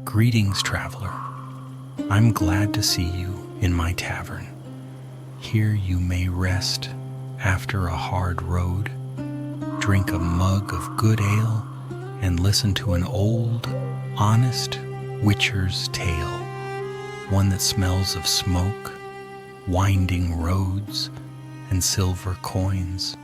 "Greetings, traveler. I'm glad to see you in my tavern. Here you may rest after a hard road, drink a mug of good ale, and listen to an old, honest witcher's tale, one that smells of smoke, winding roads, and silver coins."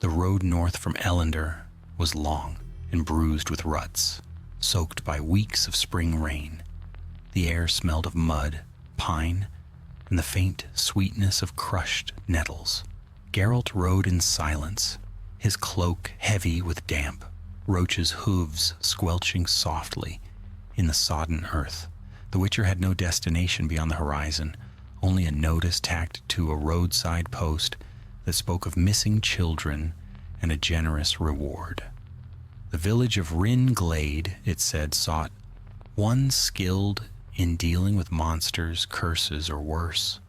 The road north from Ellender was long and bruised with ruts, soaked by weeks of spring rain. The air smelled of mud, pine, and the faint sweetness of crushed nettles. Geralt rode in silence, his cloak heavy with damp, Roach's hooves squelching softly in the sodden earth. The Witcher had no destination beyond the horizon, only a notice tacked to a roadside post that spoke of missing children and a generous reward. The village of Rin Glade, it said, sought one skilled in dealing with monsters, curses, or worse.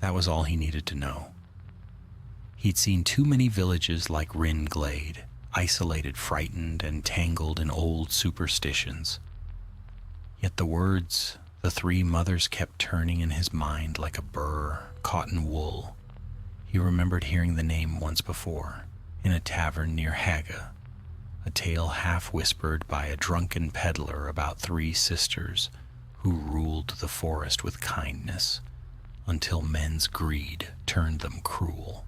That was all he needed to know. He'd seen too many villages like Rin Glade, isolated, frightened, and tangled in old superstitions. Yet the words the three mothers kept turning in his mind like a burr caught in wool. He remembered hearing the name once before, in a tavern near Haga, a tale half-whispered by a drunken peddler about three sisters who ruled the forest with kindness until men's greed turned them cruel.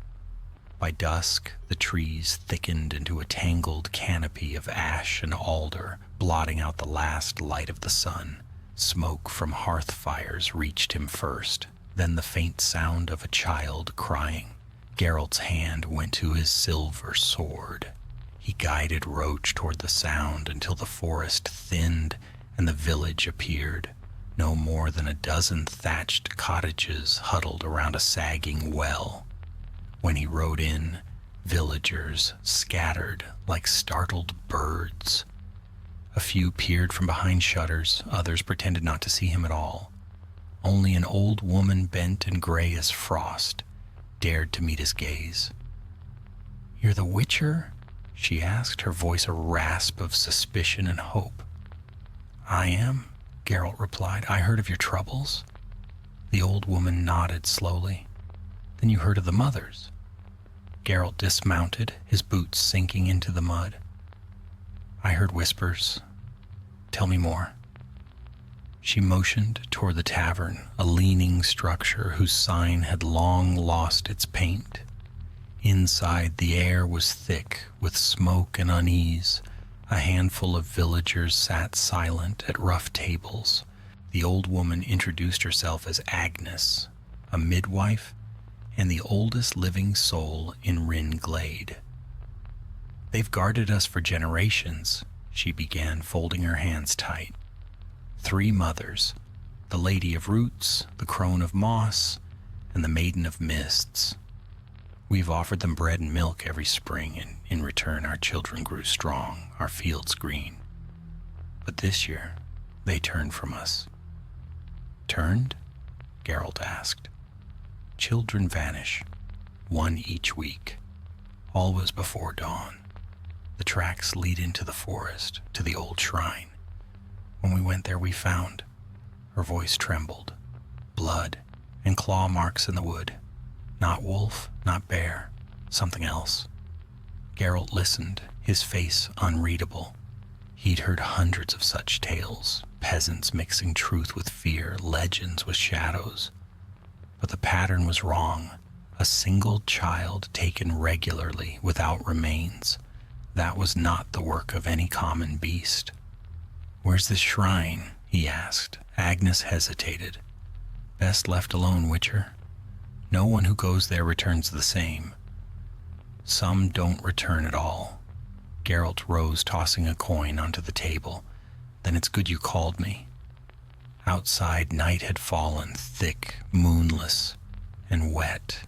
By dusk, the trees thickened into a tangled canopy of ash and alder, blotting out the last light of the sun. Smoke from hearth fires reached him first, then the faint sound of a child crying. Geralt's hand went to his silver sword. He guided Roach toward the sound until the forest thinned and the village appeared, no more than a dozen thatched cottages huddled around a sagging well. When he rode in, villagers scattered like startled birds. A few peered from behind shutters, others pretended not to see him at all. Only an old woman bent and gray as frost dared to meet his gaze. "You're the Witcher?" she asked, her voice a rasp of suspicion and hope. "I am," Geralt replied. "I heard of your troubles." The old woman nodded slowly. "Then you heard of the mothers?" Geralt dismounted, his boots sinking into the mud. "I heard whispers. Tell me more." She motioned toward the tavern, a leaning structure whose sign had long lost its paint. Inside, the air was thick with smoke and unease. A handful of villagers sat silent at rough tables. The old woman introduced herself as Agnes, a midwife and the oldest living soul in Rin Glade. "They've guarded us for generations," she began, folding her hands tight. "Three mothers, the Lady of Roots, the Crone of Moss, and the Maiden of Mists. We've offered them bread and milk every spring, and in return our children grew strong, our fields green. But this year, they turned from us." "Turned?" Geralt asked. "Children vanish, one each week, always before dawn. The tracks lead into the forest, to the old shrine. When we went there, we found," her voice trembled, "blood and claw marks in the wood. Not wolf, not bear, something else." Geralt listened, his face unreadable. He'd heard hundreds of such tales, peasants mixing truth with fear, legends with shadows. But the pattern was wrong. A single child taken regularly without remains. That was not the work of any common beast. "Where's this shrine?" he asked. Agnes hesitated. "Best left alone, Witcher. No one who goes there returns the same. Some don't return at all." Geralt rose, tossing a coin onto the table. "Then it's good you called me." Outside, night had fallen, thick, moonless, and wet.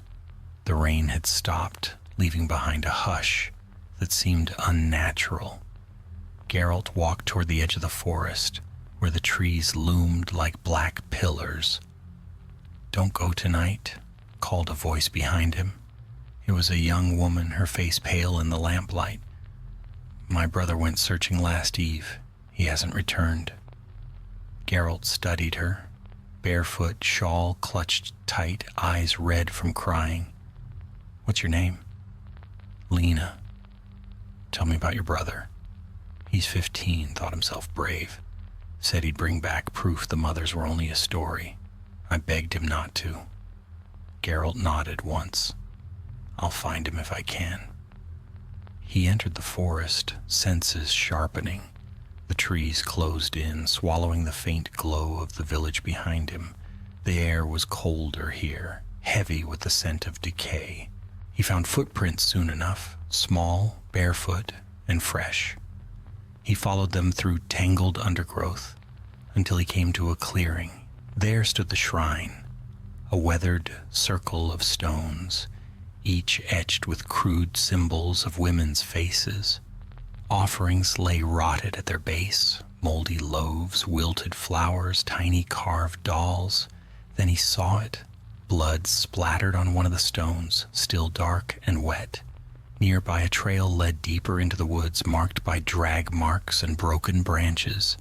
The rain had stopped, leaving behind a hush that seemed unnatural. Geralt walked toward the edge of the forest, where the trees loomed like black pillars. "Don't go tonight," called a voice behind him. It was a young woman, her face pale in the lamplight. My brother went searching last eve. He hasn't returned. Geralt studied her, barefoot, shawl clutched tight, eyes red from crying. What's your name? Lena. Tell me about your brother. He's 15, thought himself brave. Said he'd bring back proof the mothers were only a story. I begged him not to. Geralt nodded once. I'll find him if I can. He entered the forest, senses sharpening. The trees closed in, swallowing the faint glow of the village behind him. The air was colder here, heavy with the scent of decay. He found footprints soon enough, small, barefoot, and fresh. He followed them through tangled undergrowth until he came to a clearing. There stood the shrine, a weathered circle of stones, each etched with crude symbols of women's faces. Offerings lay rotted at their base, moldy loaves, wilted flowers, tiny carved dolls. Then he saw it. Blood splattered on one of the stones, still dark and wet. Nearby, a trail led deeper into the woods, marked by drag marks and broken branches.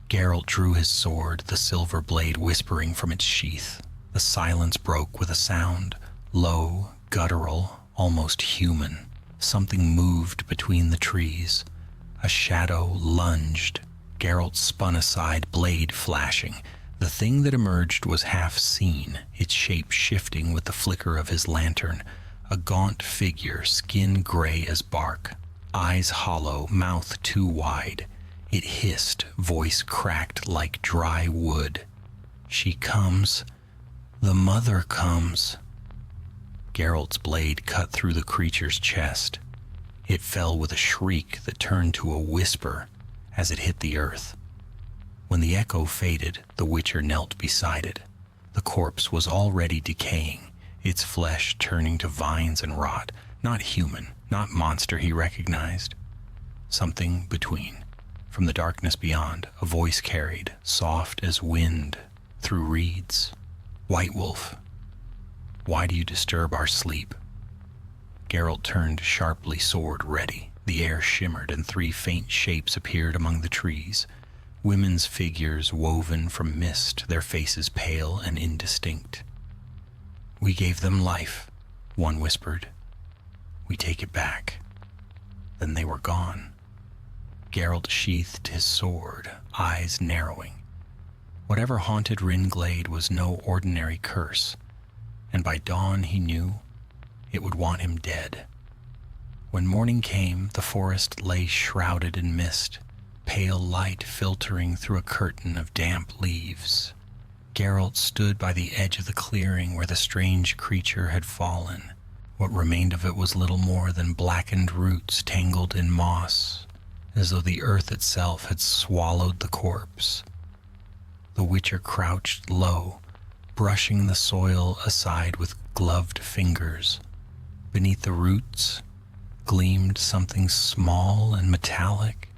Geralt drew his sword, the silver blade whispering from its sheath. The silence broke with a sound, low, guttural, almost human. Something moved between the trees. A shadow lunged. Geralt spun aside, blade flashing. The thing that emerged was half seen, its shape shifting with the flicker of his lantern. A gaunt figure, skin gray as bark, eyes hollow, mouth too wide. It hissed, voice cracked like dry wood. She comes. The mother comes. Geralt's blade cut through the creature's chest. It fell with a shriek that turned to a whisper as it hit the earth. When the echo faded, the Witcher knelt beside it. The corpse was already decaying, its flesh turning to vines and rot. Not human, not monster he recognized. Something between. From the darkness beyond, a voice carried, soft as wind, through reeds. White Wolf, why do you disturb our sleep? Geralt turned sharply, sword ready. The air shimmered and 3 faint shapes appeared among the trees. Women's figures woven from mist, their faces pale and indistinct. We gave them life, one whispered. We take it back. Then they were gone. Geralt sheathed his sword, eyes narrowing. Whatever haunted Ringlade was no ordinary curse, and by dawn he knew it would want him dead. When morning came, the forest lay shrouded in mist, pale light filtering through a curtain of damp leaves. Geralt stood by the edge of the clearing where the strange creature had fallen. What remained of it was little more than blackened roots tangled in moss, as though the earth itself had swallowed the corpse. The Witcher crouched low, brushing the soil aside with gloved fingers. Beneath the roots gleamed something small and metallic,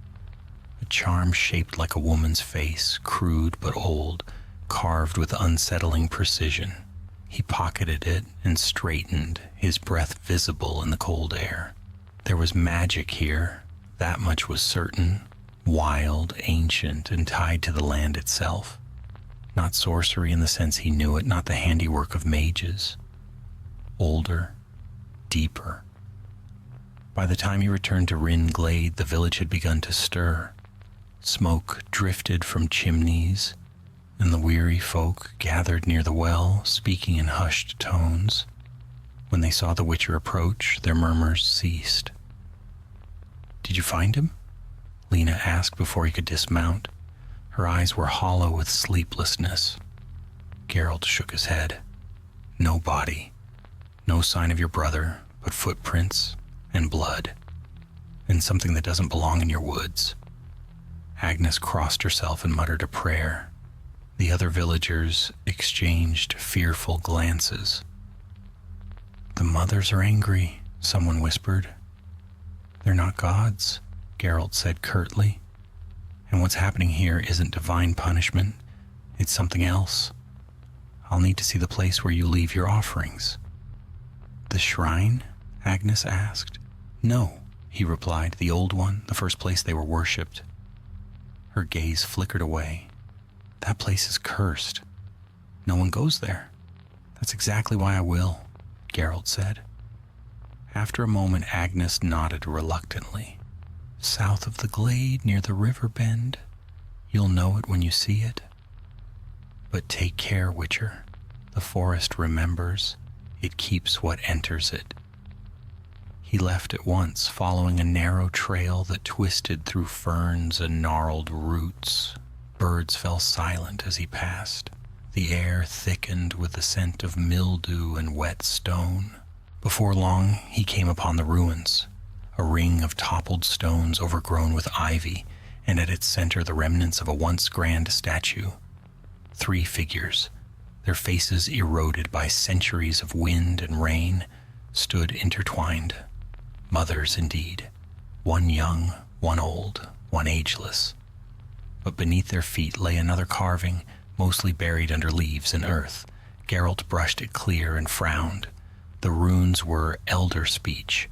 a charm shaped like a woman's face, crude but old, carved with unsettling precision. He pocketed it and straightened, his breath visible in the cold air. There was magic here, that much was certain, wild, ancient, and tied to the land itself. Not sorcery in the sense he knew it, not the handiwork of mages. Older, deeper. By the time he returned to Ringlade, the village had begun to stir. Smoke drifted from chimneys, and the weary folk gathered near the well, speaking in hushed tones. When they saw the Witcher approach, their murmurs ceased. Did you find him? Lena asked before he could dismount. Her eyes were hollow with sleeplessness. Geralt shook his head. No body. No sign of your brother, but footprints and blood. And something that doesn't belong in your woods. Agnes crossed herself and muttered a prayer. The other villagers exchanged fearful glances. The mothers are angry, someone whispered. They're not gods, Geralt said curtly. And what's happening here isn't divine punishment, it's something else. I'll need to see the place where you leave your offerings. The shrine? Agnes asked. No, he replied. The old one, the first place they were worshipped. Her gaze flickered away. That place is cursed. No one goes there. That's exactly why I will, Geralt said. After a moment, Agnes nodded reluctantly. South of the glade, near the river bend. You'll know it when you see it. But take care, Witcher. The forest remembers. It keeps what enters it. He left at once, following a narrow trail that twisted through ferns and gnarled roots. Birds fell silent as he passed. The air thickened with the scent of mildew and wet stone. Before long, he came upon the ruins, a ring of toppled stones overgrown with ivy, and at its center the remnants of a once grand statue. 3 figures, their faces eroded by centuries of wind and rain, stood intertwined. Mothers indeed, one young, one old, one ageless. But beneath their feet lay another carving, mostly buried under leaves and earth. Geralt brushed it clear and frowned. The runes were elder speech,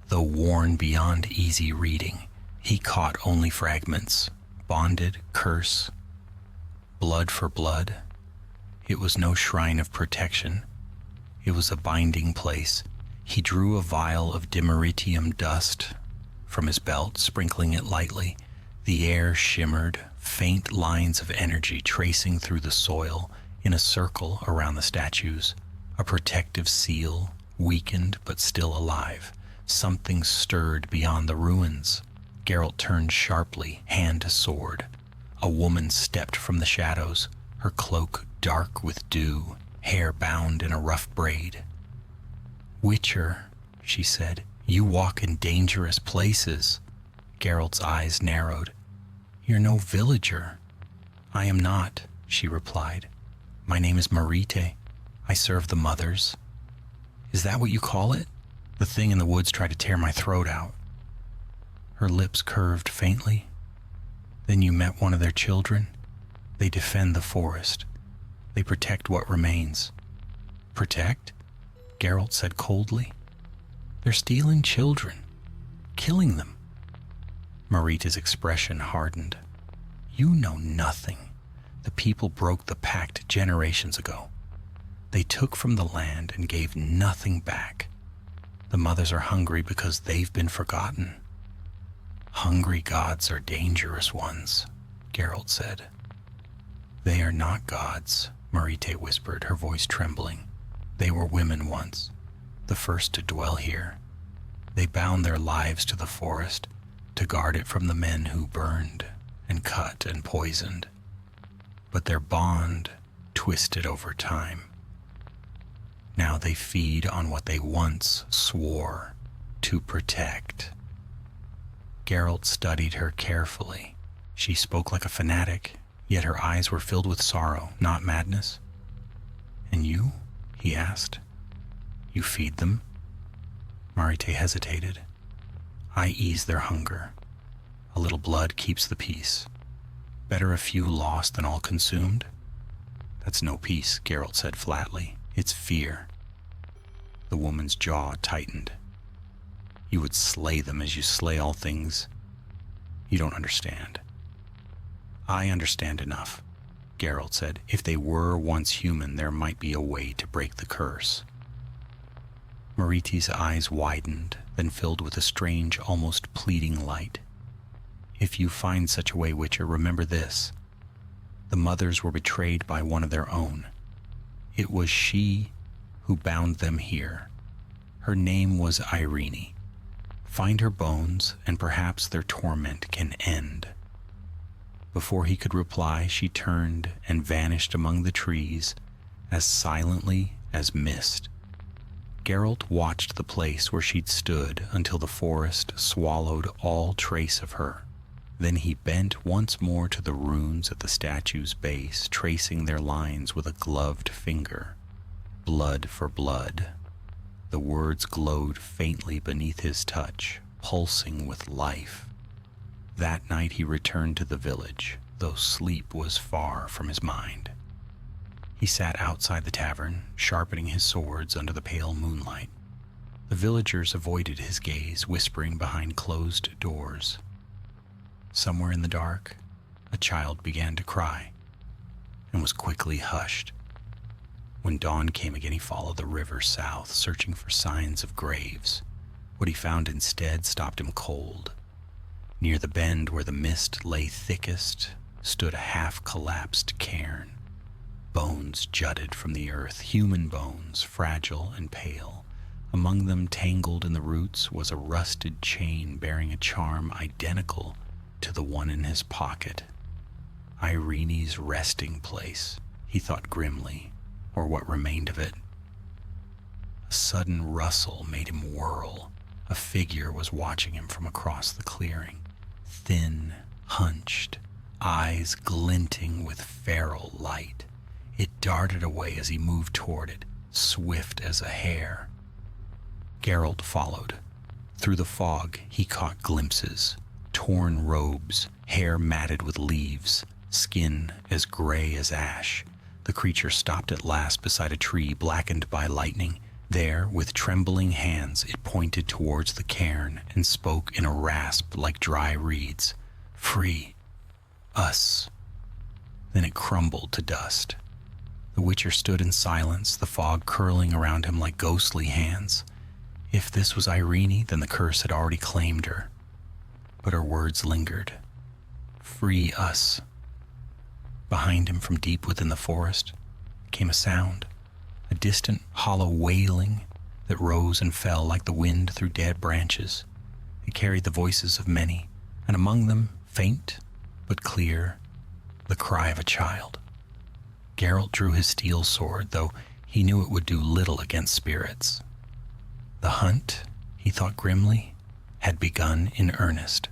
though worn beyond easy reading. He caught only fragments. Bonded, curse, blood for blood. It was no shrine of protection. It was a binding place. He drew a vial of dimeritium dust from his belt, sprinkling it lightly. The air shimmered, faint lines of energy tracing through the soil in a circle around the statues. A protective seal, weakened but still alive. Something stirred beyond the ruins. Geralt turned sharply, hand to sword. A woman stepped from the shadows, her cloak dark with dew, hair bound in a rough braid. Witcher, she said, you walk in dangerous places. Geralt's eyes narrowed. You're no villager. I am not, she replied. My name is Marite. I serve the mothers. Is that what you call it? The thing in the woods tried to tear my throat out. Her lips curved faintly. Then you met one of their children? They defend the forest. They protect what remains. Protect? Geralt said coldly. They're stealing children, killing them. Marita's expression hardened. You know nothing. The people broke the pact generations ago. They took from the land and gave nothing back. The mothers are hungry because they've been forgotten. Hungry gods are dangerous ones, Geralt said. They are not gods, Marite whispered, her voice trembling. They were women once, the first to dwell here. They bound their lives to the forest to guard it from the men who burned and cut and poisoned. But their bond twisted over time. Now they feed on what they once swore to protect. Geralt studied her carefully. She spoke like a fanatic, yet her eyes were filled with sorrow, not madness. And you? He asked. You feed them? Marite hesitated. I ease their hunger. A little blood keeps the peace. Better a few lost than all consumed. That's no peace, Geralt said flatly. It's fear. The woman's jaw tightened. You would slay them as you slay all things. You don't understand. I understand enough, Geralt said. If they were once human, there might be a way to break the curse. Marite's eyes widened, then filled with a strange, almost pleading light. If you find such a way, Witcher, remember this. The mothers were betrayed by one of their own. It was she who bound them here. Her name was Irene. Find her bones, and perhaps their torment can end. Before he could reply, she turned and vanished among the trees as silently as mist. Geralt watched the place where she'd stood until the forest swallowed all trace of her. Then he bent once more to the runes at the statue's base, tracing their lines with a gloved finger. Blood for blood. The words glowed faintly beneath his touch, pulsing with life. That night he returned to the village, though sleep was far from his mind. He sat outside the tavern, sharpening his swords under the pale moonlight. The villagers avoided his gaze, whispering behind closed doors. Somewhere in the dark, a child began to cry and was quickly hushed. When dawn came again, he followed the river south, searching for signs of graves. What he found instead stopped him cold. Near the bend where the mist lay thickest stood a half-collapsed cairn. Bones jutted from the earth, human bones, fragile and pale. Among them, tangled in the roots, was a rusted chain bearing a charm identical to the one in his pocket. Irene's resting place, he thought grimly, or what remained of it. A sudden rustle made him whirl. A figure was watching him from across the clearing, thin, hunched, eyes glinting with feral light. It darted away as he moved toward it, swift as a hare. Geralt followed. Through the fog, he caught glimpses. Torn robes, hair matted with leaves, skin as gray as ash. The creature stopped at last beside a tree blackened by lightning. There, with trembling hands, it pointed towards the cairn and spoke in a rasp like dry reeds. "Free us." Then it crumbled to dust. The Witcher stood in silence, the fog curling around him like ghostly hands. If this was Irene, then the curse had already claimed her. But her words lingered. "Free us." Behind him, from deep within the forest, came a sound, a distant, hollow wailing that rose and fell like the wind through dead branches. It carried the voices of many, and among them, faint but clear, the cry of a child. Geralt drew his steel sword, though he knew it would do little against spirits. The hunt, he thought grimly, had begun in earnest.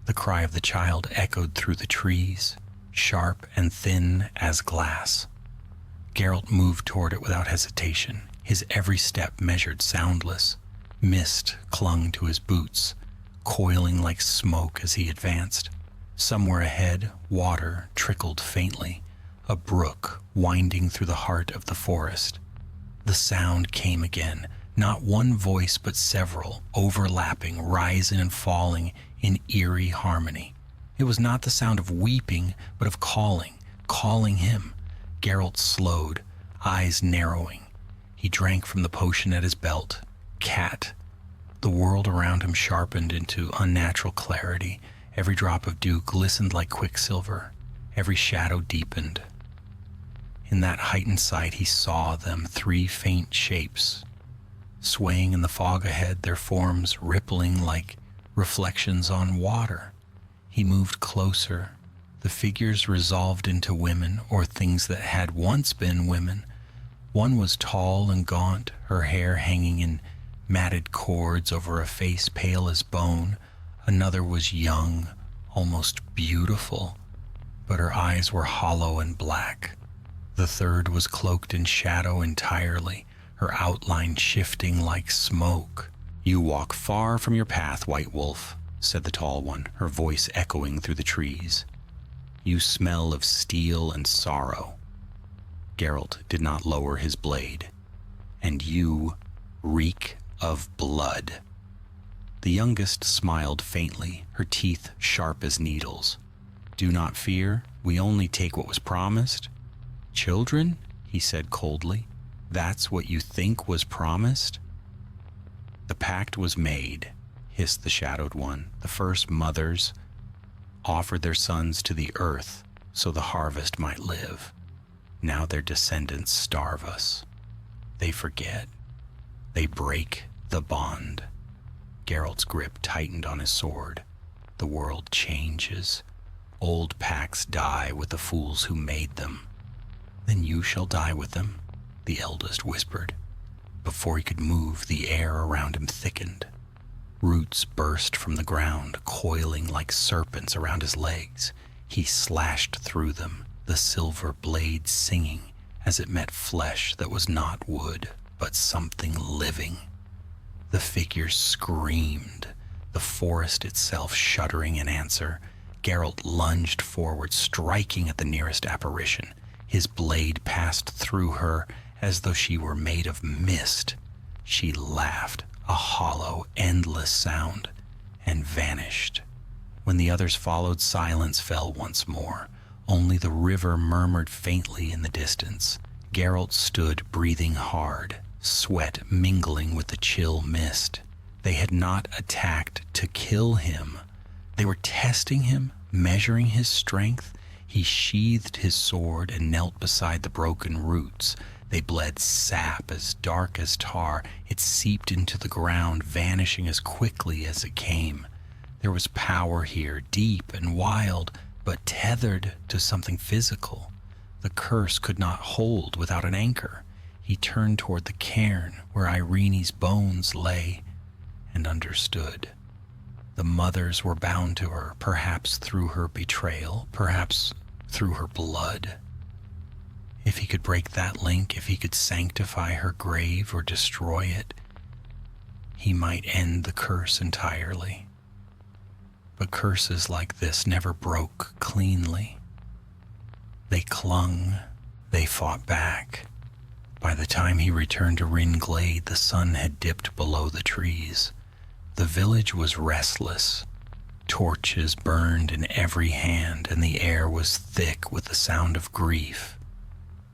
The cry of the child echoed through the trees, sharp and thin as glass. Geralt moved toward it without hesitation, his every step measured soundless. Mist clung to his boots, coiling like smoke as he advanced. Somewhere ahead, water trickled faintly, a brook winding through the heart of the forest. The sound came again, not one voice but several, overlapping, rising and falling in eerie harmony. It was not the sound of weeping, but of calling him. Geralt slowed, eyes narrowing. He drank from the potion at his belt. Cat. The world around him sharpened into unnatural clarity. Every drop of dew glistened like quicksilver. Every shadow deepened. In that heightened sight, he saw them, three faint shapes, swaying in the fog ahead, their forms rippling like reflections on water. He moved closer. The figures resolved into women, or things that had once been women. One was tall and gaunt, her hair hanging in matted cords over a face pale as bone. Another was young, almost beautiful, but her eyes were hollow and black. The third was cloaked in shadow entirely, her outline shifting like smoke. "You walk far from your path, White Wolf," said the tall one, her voice echoing through the trees. "You smell of steel and sorrow." Geralt did not lower his blade. "And you reek of blood." The youngest smiled faintly, her teeth sharp as needles. "Do not fear, we only take what was promised." "Children?" he said coldly. "That's what you think was promised?" "The pact was made," hissed the shadowed one. "The first mothers offered their sons to the earth so the harvest might live. Now their descendants starve us. They forget. They break the bond." Geralt's grip tightened on his sword. "The world changes. Old pacts die with the fools who made them." "Then you shall die with them," the eldest whispered. Before he could move, the air around him thickened. Roots burst from the ground, coiling like serpents around his legs. He slashed through them, the silver blade singing as it met flesh that was not wood, but something living. The figures screamed, the forest itself shuddering in answer. Geralt lunged forward, striking at the nearest apparition. His blade passed through her as though she were made of mist. She laughed, a hollow, endless sound, and vanished. When the others followed, silence fell once more. Only the river murmured faintly in the distance. Geralt stood breathing hard, sweat mingling with the chill mist. They had not attacked to kill him. They were testing him, measuring his strength. He sheathed his sword and knelt beside the broken roots. They bled sap as dark as tar. It seeped into the ground, vanishing as quickly as it came. There was power here, deep and wild, but tethered to something physical. The curse could not hold without an anchor. He turned toward the cairn where Irene's bones lay and understood. The mothers were bound to her, perhaps through her betrayal, perhaps through her blood. If he could break that link, if he could sanctify her grave or destroy it, he might end the curse entirely. But curses like this never broke cleanly. They clung, they fought back. By the time he returned to Rin Glade, the sun had dipped below the trees. The village was restless. Torches burned in every hand, and the air was thick with the sound of grief.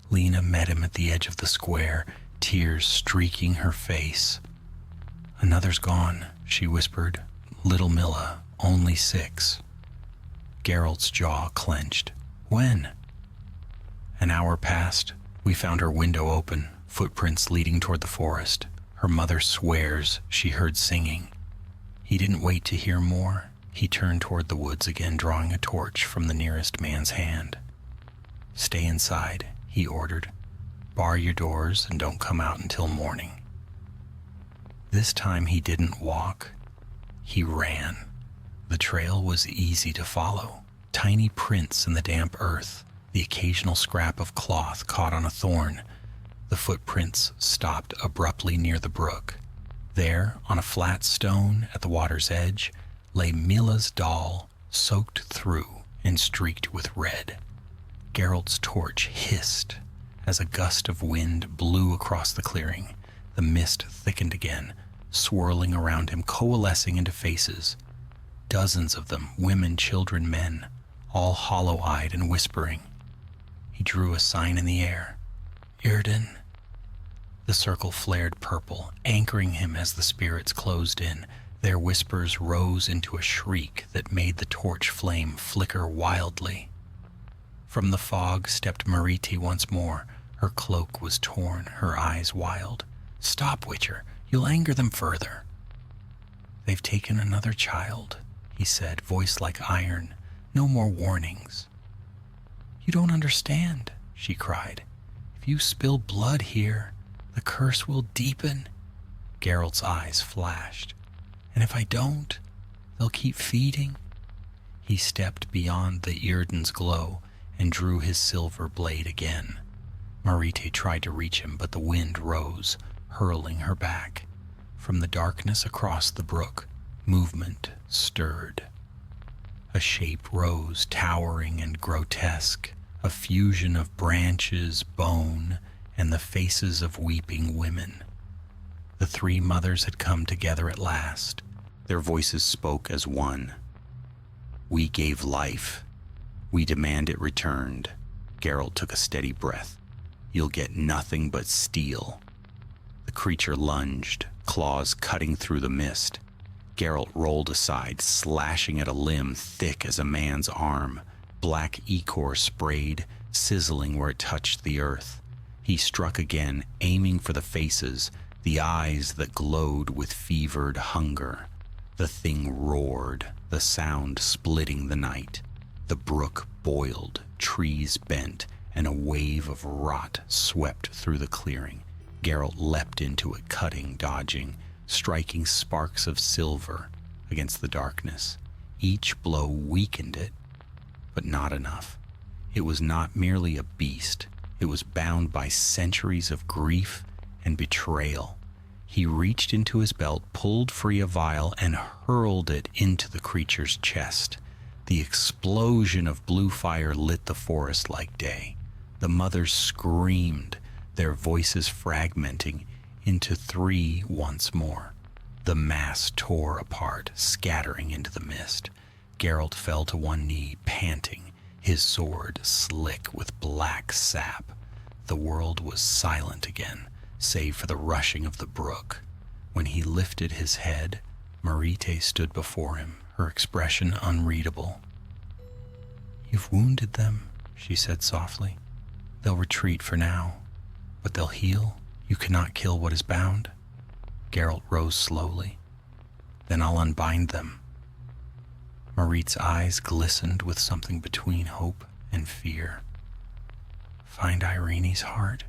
Lena met him at the edge of the square, tears streaking her face. "Another's gone," she whispered. "Little Milla, only 6. Geralt's jaw clenched. "When?" An hour passed. We found her window open, footprints leading toward the forest. Her mother swears she heard singing. He didn't wait to hear more. He turned toward the woods again, drawing a torch from the nearest man's hand. "Stay inside," he ordered. "Bar your doors and don't come out until morning." This time he didn't walk. He ran. The trail was easy to follow. Tiny prints in the damp earth, the occasional scrap of cloth caught on a thorn. The footprints stopped abruptly near the brook. There, on a flat stone at the water's edge, lay Milla's doll, soaked through and streaked with red. Geralt's torch hissed as a gust of wind blew across the clearing. The mist thickened again, swirling around him, coalescing into faces. Dozens of them, women, children, men, all hollow-eyed and whispering. He drew a sign in the air. "Irden." The circle flared purple, anchoring him as the spirits closed in. Their whispers rose into a shriek that made the torch flame flicker wildly. From the fog stepped Mariti once more. Her cloak was torn, her eyes wild. "Stop, Witcher. You'll anger them further." "They've taken another child," he said, voice like iron. "No more warnings." "You don't understand," she cried. "If you spill blood here, the curse will deepen." Geralt's eyes flashed. "And if I don't, they'll keep feeding." He stepped beyond the Irden's glow and drew his silver blade again. Marite tried to reach him, but the wind rose, hurling her back. From the darkness across the brook, movement stirred. A shape rose, towering and grotesque, a fusion of branches, bone, and the faces of weeping women. The 3 mothers had come together at last. Their voices spoke as one. "We gave life. We demand it returned." Geralt took a steady breath. "You'll get nothing but steel." The creature lunged, claws cutting through the mist. Geralt rolled aside, slashing at a limb thick as a man's arm. Black ichor sprayed, sizzling where it touched the earth. He struck again, aiming for the faces, the eyes that glowed with fevered hunger. The thing roared, the sound splitting the night. The brook boiled, trees bent, and a wave of rot swept through the clearing. Geralt leapt into it, cutting, dodging, striking sparks of silver against the darkness. Each blow weakened it, but not enough. It was not merely a beast. It was bound by centuries of grief and betrayal. He reached into his belt, pulled free a vial, and hurled it into the creature's chest. The explosion of blue fire lit the forest like day. The mothers screamed, their voices fragmenting into 3 once more. The mass tore apart, scattering into the mist. Geralt fell to one knee, panting, his sword slick with black sap. The world was silent again, save for the rushing of the brook. When he lifted his head, Marite stood before him, her expression unreadable. "You've wounded them," she said softly. "They'll retreat for now, but they'll heal. You cannot kill what is bound." Geralt rose slowly. "Then I'll unbind them." Marite's eyes glistened with something between hope and fear. "Find Irene's heart.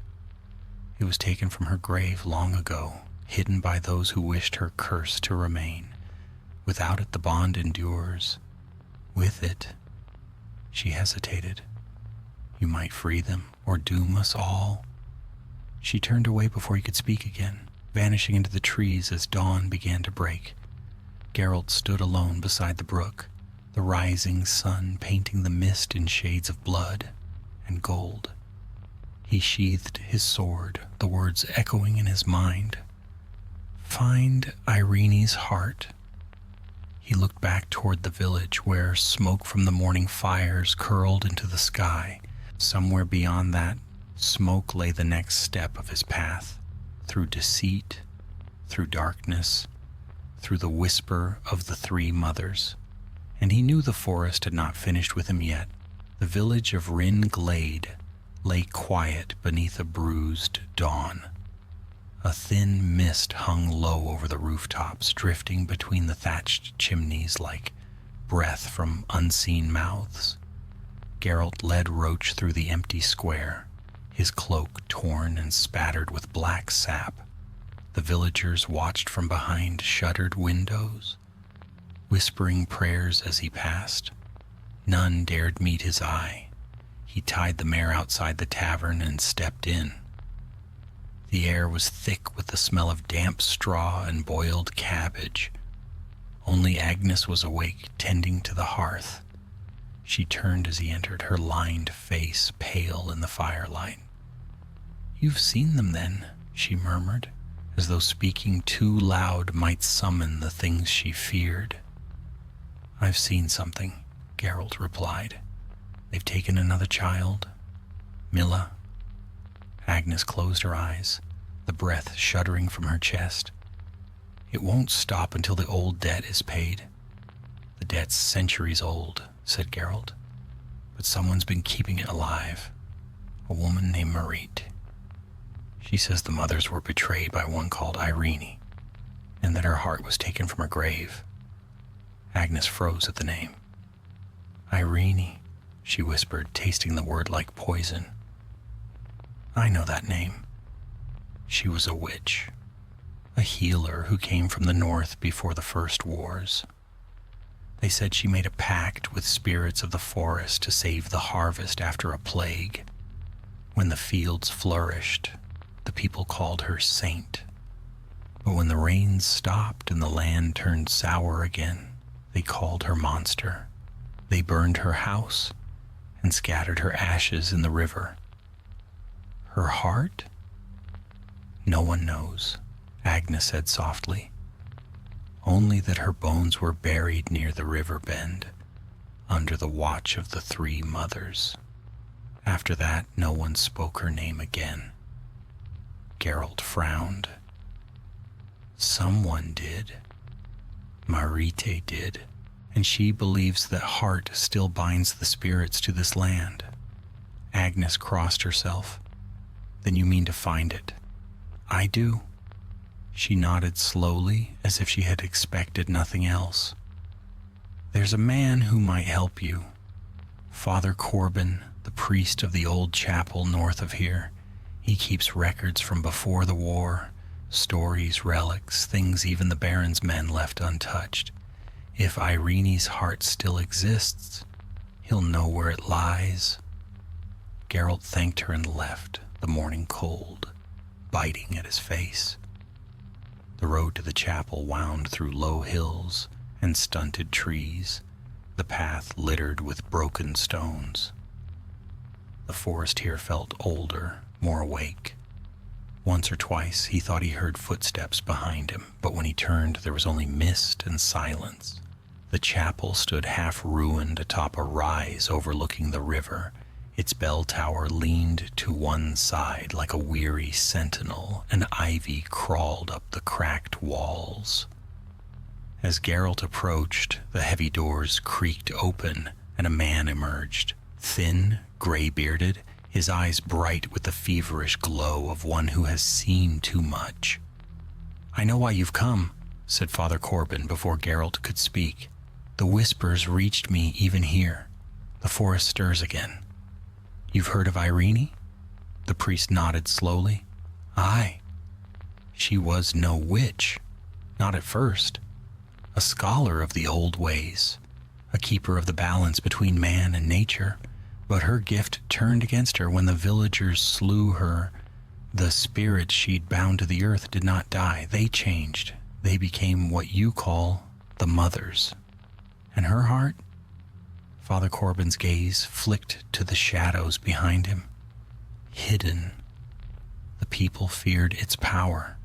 It was taken from her grave long ago, hidden by those who wished her curse to remain. Without it the bond endures. With it—" She hesitated. "You might free them, or doom us all." She turned away before he could speak again, vanishing into the trees as dawn began to break. Geralt stood alone beside the brook, the rising sun painting the mist in shades of blood and gold. He sheathed his sword, the words echoing in his mind. "Find Irene's heart." He looked back toward the village where smoke from the morning fires curled into the sky. Somewhere beyond that smoke lay the next step of his path, through deceit, through darkness, through the whisper of the 3 mothers. And he knew the forest had not finished with him yet. The village of Rin Glade lay quiet beneath a bruised dawn. A thin mist hung low over the rooftops, drifting between the thatched chimneys like breath from unseen mouths. Geralt led Roach through the empty square, his cloak torn and spattered with black sap. The villagers watched from behind shuttered windows, whispering prayers as he passed. None dared meet his eye. He tied the mare outside the tavern and stepped in. The air was thick with the smell of damp straw and boiled cabbage. Only Agnes was awake, tending to the hearth. She turned as he entered, her lined face pale in the firelight. "You've seen them then," she murmured, as though speaking too loud might summon the things she feared. "I've seen something," Geralt replied. "They've taken another child. Milla." Agnes closed her eyes, the breath shuddering from her chest. "It won't stop until the old debt is paid." "The debt's centuries old," said Geralt, "but someone's been keeping it alive. A woman named Marite. She says the mothers were betrayed by one called Irene, and that her heart was taken from her grave." Agnes froze at the name. "Irene," she whispered, tasting the word like poison. "I know that name. She was a witch, a healer who came from the north before the first wars. They said she made a pact with spirits of the forest to save the harvest after a plague. When the fields flourished, the people called her saint. But when the rains stopped and the land turned sour again, they called her monster. They burned her house and scattered her ashes in the river. Her heart? No one knows," Agnes said softly. "Only that her bones were buried near the river bend, under the watch of the 3 mothers. After that, no one spoke her name again." Geralt frowned. "Someone did. Marite did, and she believes that heart still binds the spirits to this land." Agnes crossed herself. "Then you mean to find it?" "I do." She nodded slowly, as if she had expected nothing else. "There's a man who might help you. Father Corbin, the priest of the old chapel north of here. He keeps records from before the war, stories, relics, things even the Baron's men left untouched. If Irene's heart still exists, he'll know where it lies." Geralt thanked her and left, the morning cold biting at his face. The road to the chapel wound through low hills and stunted trees, the path littered with broken stones. The forest here felt older, more awake. Once or twice he thought he heard footsteps behind him, but when he turned there was only mist and silence. The chapel stood half ruined atop a rise overlooking the river. Its bell tower leaned to one side like a weary sentinel, and ivy crawled up the cracked walls. As Geralt approached, the heavy doors creaked open and a man emerged, thin, gray-bearded, his eyes bright with the feverish glow of one who has seen too much. "I know why you've come," said Father Corbin before Geralt could speak. "The whispers reached me even here. The forest stirs again." "You've heard of Irene?" The priest nodded slowly. "Aye. She was no witch. Not at first. A scholar of the old ways. A keeper of the balance between man and nature. But her gift turned against her when the villagers slew her. The spirits she'd bound to the earth did not die. They changed. They became what you call the mothers. And her heart?" Father Corbin's gaze flicked to the shadows behind him. "Hidden. The people feared its power.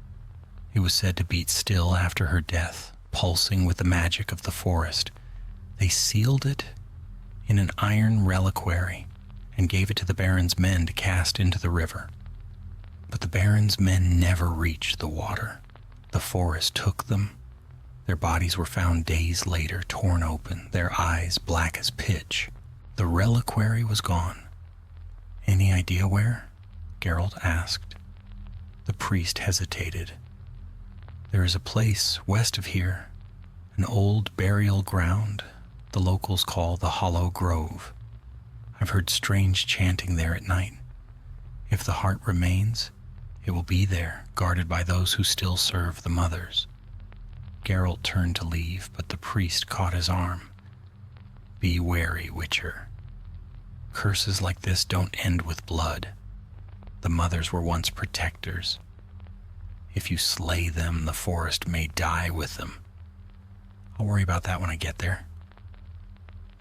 It was said to beat still after her death, pulsing with the magic of the forest. They sealed it in an iron reliquary and gave it to the Baron's men to cast into the river. But the Baron's men never reached the water. The forest took them. Their bodies were found days later, torn open, their eyes black as pitch. The reliquary was gone." "Any idea where?" Geralt asked. The priest hesitated. "There is a place west of here, an old burial ground the locals call the Hollow Grove. I've heard strange chanting there at night. If the heart remains, it will be there, guarded by those who still serve the mothers." Geralt turned to leave, but the priest caught his arm. "Be wary, Witcher. Curses like this don't end with blood. The mothers were once protectors. If you slay them, the forest may die with them. I'll worry about that when I get there."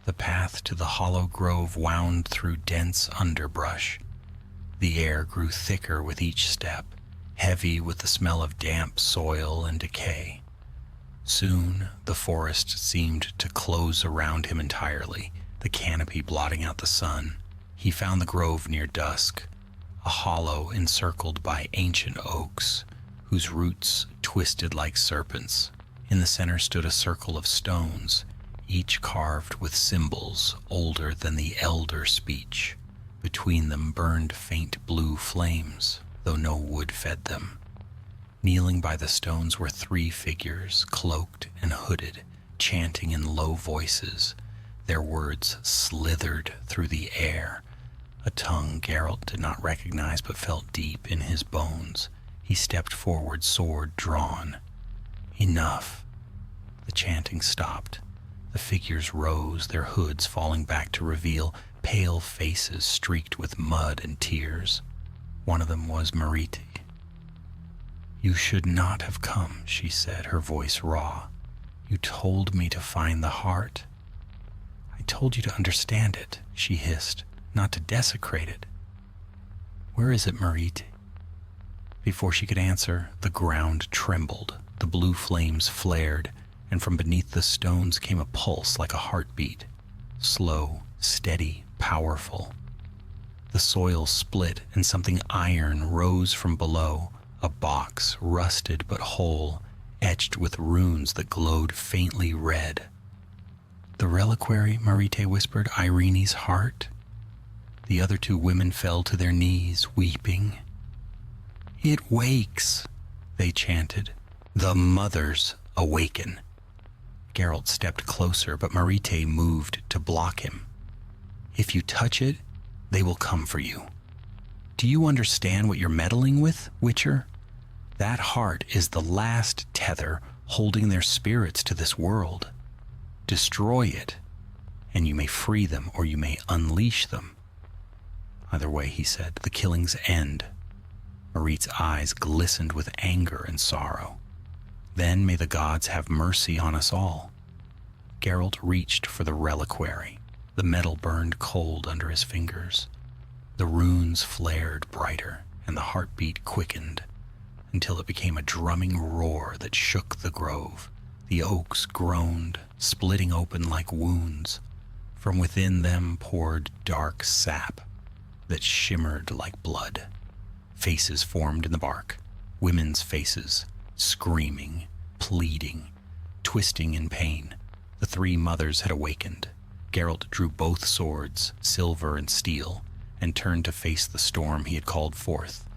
The path to the Hollow Grove wound through dense underbrush. The air grew thicker with each step, heavy with the smell of damp soil and decay. Soon, the forest seemed to close around him entirely, the canopy blotting out the sun. He found the grove near dusk, a hollow encircled by ancient oaks, whose roots twisted like serpents. In the center stood a circle of stones, each carved with symbols older than the elder speech. Between them burned faint blue flames, though no wood fed them. Kneeling by the stones were 3 figures, cloaked and hooded, chanting in low voices. Their words slithered through the air, a tongue Geralt did not recognize but felt deep in his bones. He stepped forward, sword drawn. "Enough." The chanting stopped. The figures rose, their hoods falling back to reveal pale faces streaked with mud and tears. One of them was Marite. "You should not have come," she said, her voice raw. "You told me to find the heart." "I told you to understand it," she hissed, "not to desecrate it." "Where is it, Marite?" Before she could answer, the ground trembled, the blue flames flared, and from beneath the stones came a pulse like a heartbeat, slow, steady, powerful. The soil split and something iron rose from below, a box, rusted but whole, etched with runes that glowed faintly red. "The reliquary," Marite whispered, "Irene's heart." The other 2 women fell to their knees, weeping. "It wakes," they chanted. "The mothers awaken." Geralt stepped closer, but Marite moved to block him. "If you touch it, they will come for you. Do you understand what you're meddling with, Witcher? That heart is the last tether holding their spirits to this world. Destroy it, and you may free them or you may unleash them. Either way," he said, "the killings end." Marite's eyes glistened with anger and sorrow. "Then may the gods have mercy on us all." Geralt reached for the reliquary. The metal burned cold under his fingers. The runes flared brighter, and the heartbeat quickened. until it became a drumming roar that shook the grove. The oaks groaned, splitting open like wounds. From within them poured dark sap that shimmered like blood. Faces formed in the bark, women's faces, screaming, pleading, twisting in pain. The three mothers had awakened. Geralt drew both swords, silver and steel, and turned to face the storm he had called forth.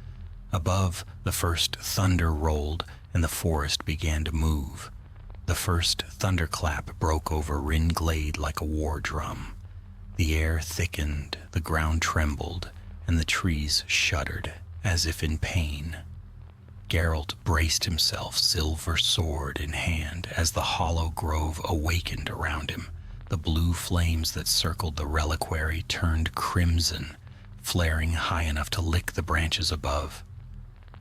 Above, the first thunder rolled, and the forest began to move. The first thunderclap broke over Ringlade like a war drum. The air thickened, the ground trembled, and the trees shuddered, as if in pain. Geralt braced himself, silver sword in hand, as the hollow grove awakened around him. The blue flames that circled the reliquary turned crimson, flaring high enough to lick the branches above.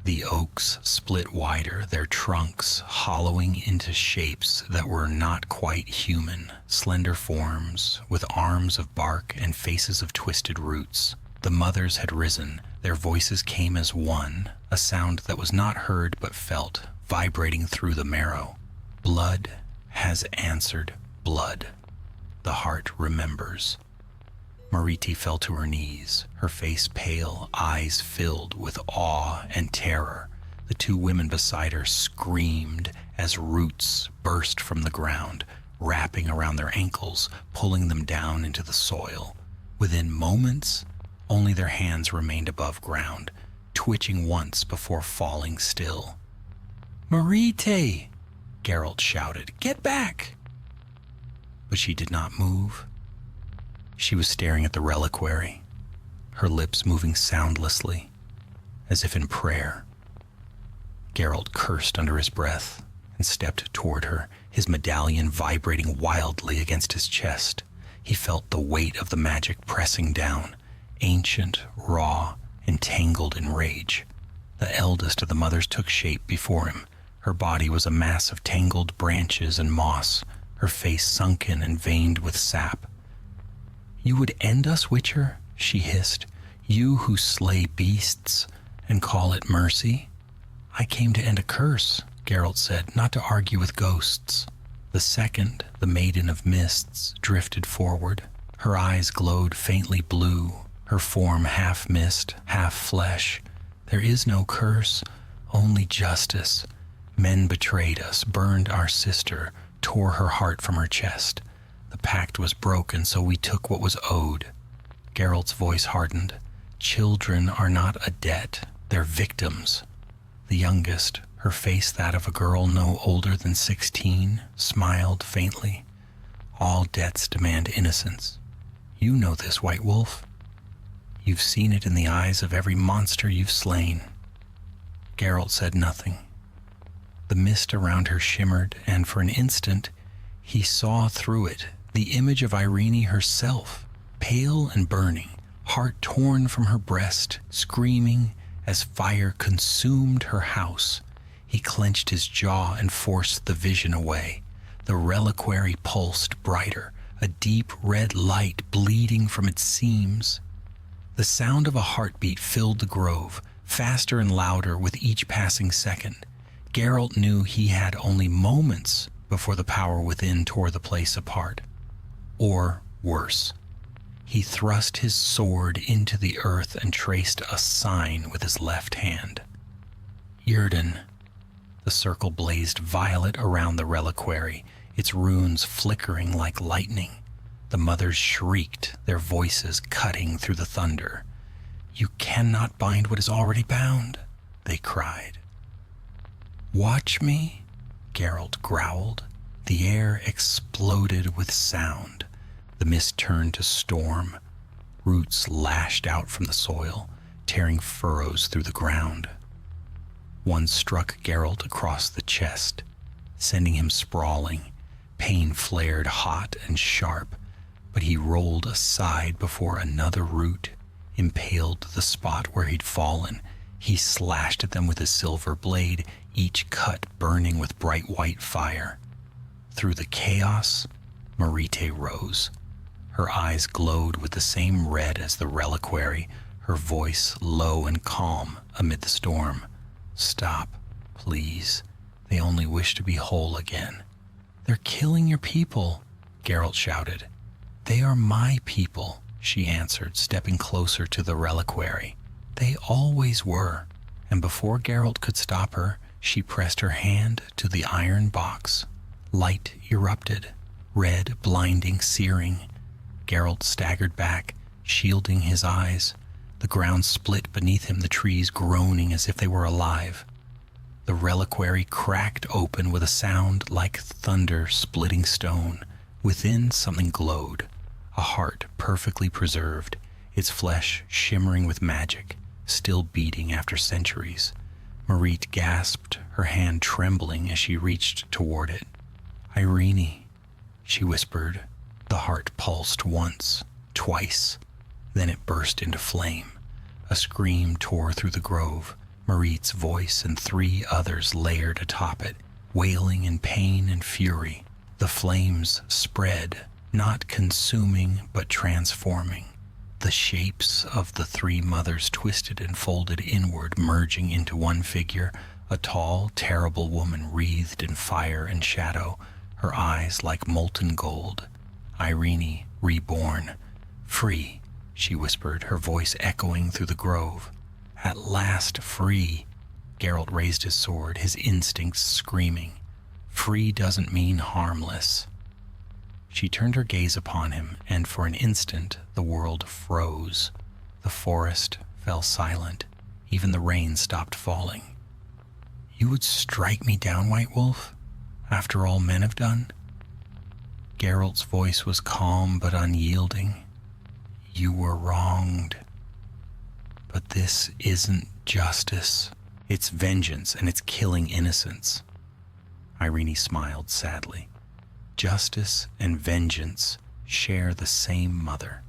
The oaks split wider, their trunks hollowing into shapes that were not quite human, slender forms with arms of bark and faces of twisted roots. The mothers had risen, their voices came as one, a sound that was not heard but felt, vibrating through the marrow. Blood has answered blood. The heart remembers. Mariti fell to her knees, her face pale, eyes filled with awe and terror. The two women beside her screamed as roots burst from the ground, wrapping around their ankles, pulling them down into the soil. Within moments, only their hands remained above ground, twitching once before falling still. "Marite!" Geralt shouted. "Get back!" But she did not move. She was staring at the reliquary, her lips moving soundlessly, as if in prayer. Geralt cursed under his breath and stepped toward her, his medallion vibrating wildly against his chest. He felt the weight of the magic pressing down, ancient, raw, entangled in rage. The eldest of the mothers took shape before him. Her body was a mass of tangled branches and moss, her face sunken and veined with sap. "You would end us, Witcher?" she hissed. "You who slay beasts and call it mercy?" "I came to end a curse," Geralt said, "not to argue with ghosts." The second, the Maiden of Mists, drifted forward. Her eyes glowed faintly blue, her form half mist, half flesh. "There is no curse, only justice. Men betrayed us, burned our sister, tore her heart from her chest. The pact was broken, so we took what was owed." Geralt's voice hardened. "Children are not a debt, they're victims." The youngest, her face that of a girl no older than 16, smiled faintly. "All debts demand innocence. You know this, White Wolf. You've seen it in the eyes of every monster you've slain." Geralt said nothing. The mist around her shimmered, and for an instant, he saw through it the image of Irene herself, pale and burning, heart torn from her breast, screaming as fire consumed her house. He clenched his jaw and forced the vision away. The reliquary pulsed brighter, a deep red light bleeding from its seams. The sound of a heartbeat filled the grove, faster and louder with each passing second. Geralt knew he had only moments before the power within tore the place apart. Or worse. He thrust his sword into the earth and traced a sign with his left hand. Yrden. The circle blazed violet around the reliquary, its runes flickering like lightning. The mothers shrieked, their voices cutting through the thunder. "You cannot bind what is already bound," they cried. "Watch me," Geralt growled. The air exploded with sound. The mist turned to storm. Roots lashed out from the soil, tearing furrows through the ground. One struck Geralt across the chest, sending him sprawling. Pain flared hot and sharp, but he rolled aside before another root impaled the spot where he'd fallen. He slashed at them with his silver blade, each cut burning with bright white fire. Through the chaos, Marite rose. Her eyes glowed with the same red as the reliquary, her voice low and calm amid the storm. "Stop," Please, they only wish to be whole again. They're killing your people, Geralt shouted. They are my people, she answered, stepping closer to the reliquary. They always were, and before Geralt could stop her, she pressed her hand to the iron box. Light erupted, red, blinding, searing. Geralt staggered back, shielding his eyes. The ground split beneath him, the trees groaning as if they were alive. The reliquary cracked open with a sound like thunder splitting stone. Within, something glowed, a heart perfectly preserved, its flesh shimmering with magic, still beating after centuries. Marit gasped, her hand trembling as she reached toward it. Irene, she whispered. The heart pulsed once, twice. Then it burst into flame. A scream tore through the grove. Marit's voice and 3 others layered atop it, wailing in pain and fury. The flames spread, not consuming but transforming. The shapes of the 3 mothers twisted and folded inward, merging into one figure, a tall, terrible woman wreathed in fire and shadow, her eyes like molten gold. Irene, reborn. Free, she whispered, her voice echoing through the grove. At last free. Geralt raised his sword, his instincts screaming. Free doesn't mean harmless. She turned her gaze upon him, and for an instant the world froze. The forest fell silent. Even the rain stopped falling. You would strike me down, White Wolf, after all men have done? Geralt's voice was calm but unyielding. You were wronged. But this isn't justice. It's vengeance, and it's killing innocents. Irene smiled sadly. Justice and vengeance share the same mother.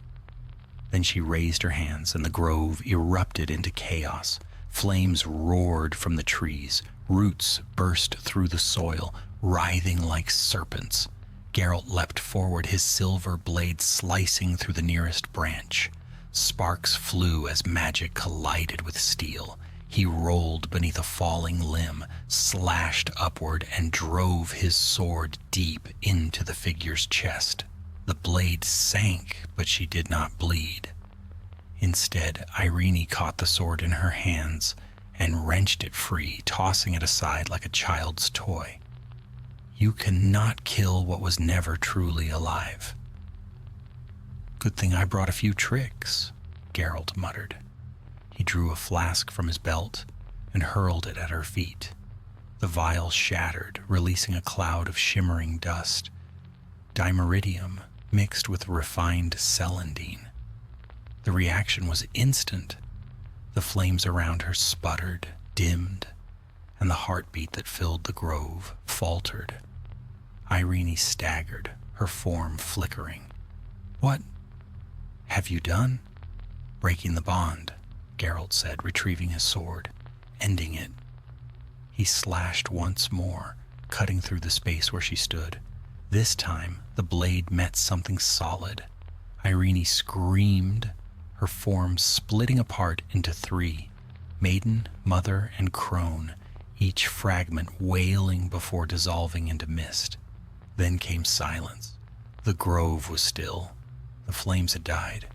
Then she raised her hands, and the grove erupted into chaos. Flames roared from the trees. Roots burst through the soil, writhing like serpents. Geralt leapt forward, his silver blade slicing through the nearest branch. Sparks flew as magic collided with steel. He rolled beneath a falling limb, slashed upward, and drove his sword deep into the figure's chest. The blade sank, but she did not bleed. Instead, Irene caught the sword in her hands and wrenched it free, tossing it aside like a child's toy. You cannot kill what was never truly alive. Good thing I brought a few tricks, Geralt muttered. He drew a flask from his belt and hurled it at her feet. The vial shattered, releasing a cloud of shimmering dust. Dimeridium mixed with refined celandine. The reaction was instant. The flames around her sputtered, dimmed, and the heartbeat that filled the grove faltered. Irene staggered, her form flickering. What have you done? Breaking the bond, Geralt said, retrieving his sword, ending it. He slashed once more, cutting through the space where she stood. This time, the blade met something solid. Irene screamed, her form splitting apart into 3, maiden, mother, and crone, each fragment wailing before dissolving into mist. Then came silence. The grove was still. The flames had died.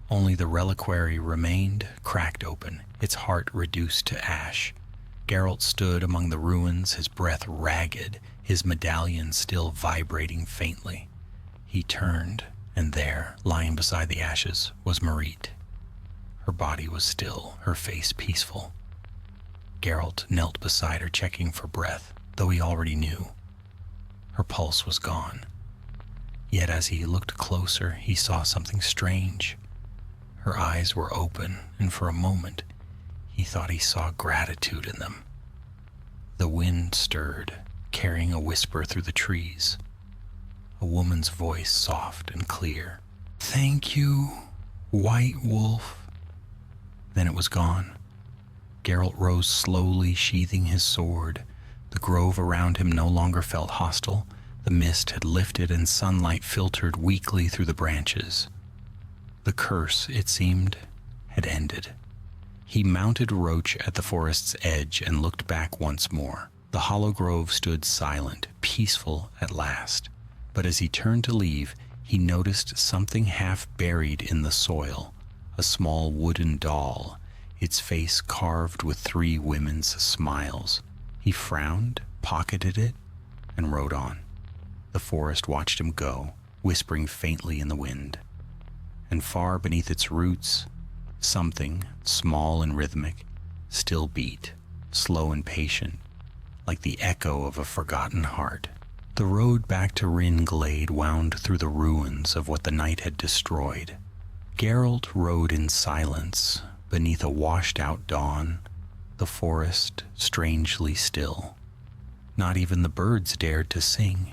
Only the reliquary remained, cracked open, its heart reduced to ash. Geralt stood among the ruins, his breath ragged, his medallion still vibrating faintly. He turned, and there, lying beside the ashes, was Marit. Her body was still, her face peaceful. Geralt knelt beside her, checking for breath, though he already knew. Her pulse was gone. Yet as he looked closer, he saw something strange. Her eyes were open, and for a moment, he thought he saw gratitude in them. The wind stirred, carrying a whisper through the trees. A woman's voice, soft and clear. Thank you, White Wolf. Then it was gone. Geralt rose slowly, sheathing his sword. The grove around him no longer felt hostile. The mist had lifted and sunlight filtered weakly through the branches. The curse, it seemed, had ended. He mounted Roach at the forest's edge and looked back once more. The hollow grove stood silent, peaceful at last. But as he turned to leave, he noticed something half buried in the soil, a small wooden doll, its face carved with 3 women's smiles. He frowned, pocketed it, and rode on. The forest watched him go, whispering faintly in the wind. And far beneath its roots, something, small and rhythmic, still beat, slow and patient, like the echo of a forgotten heart. The road back to Rin Glade wound through the ruins of what the night had destroyed. Geralt rode in silence, beneath a washed-out dawn, the forest strangely still. Not even the birds dared to sing.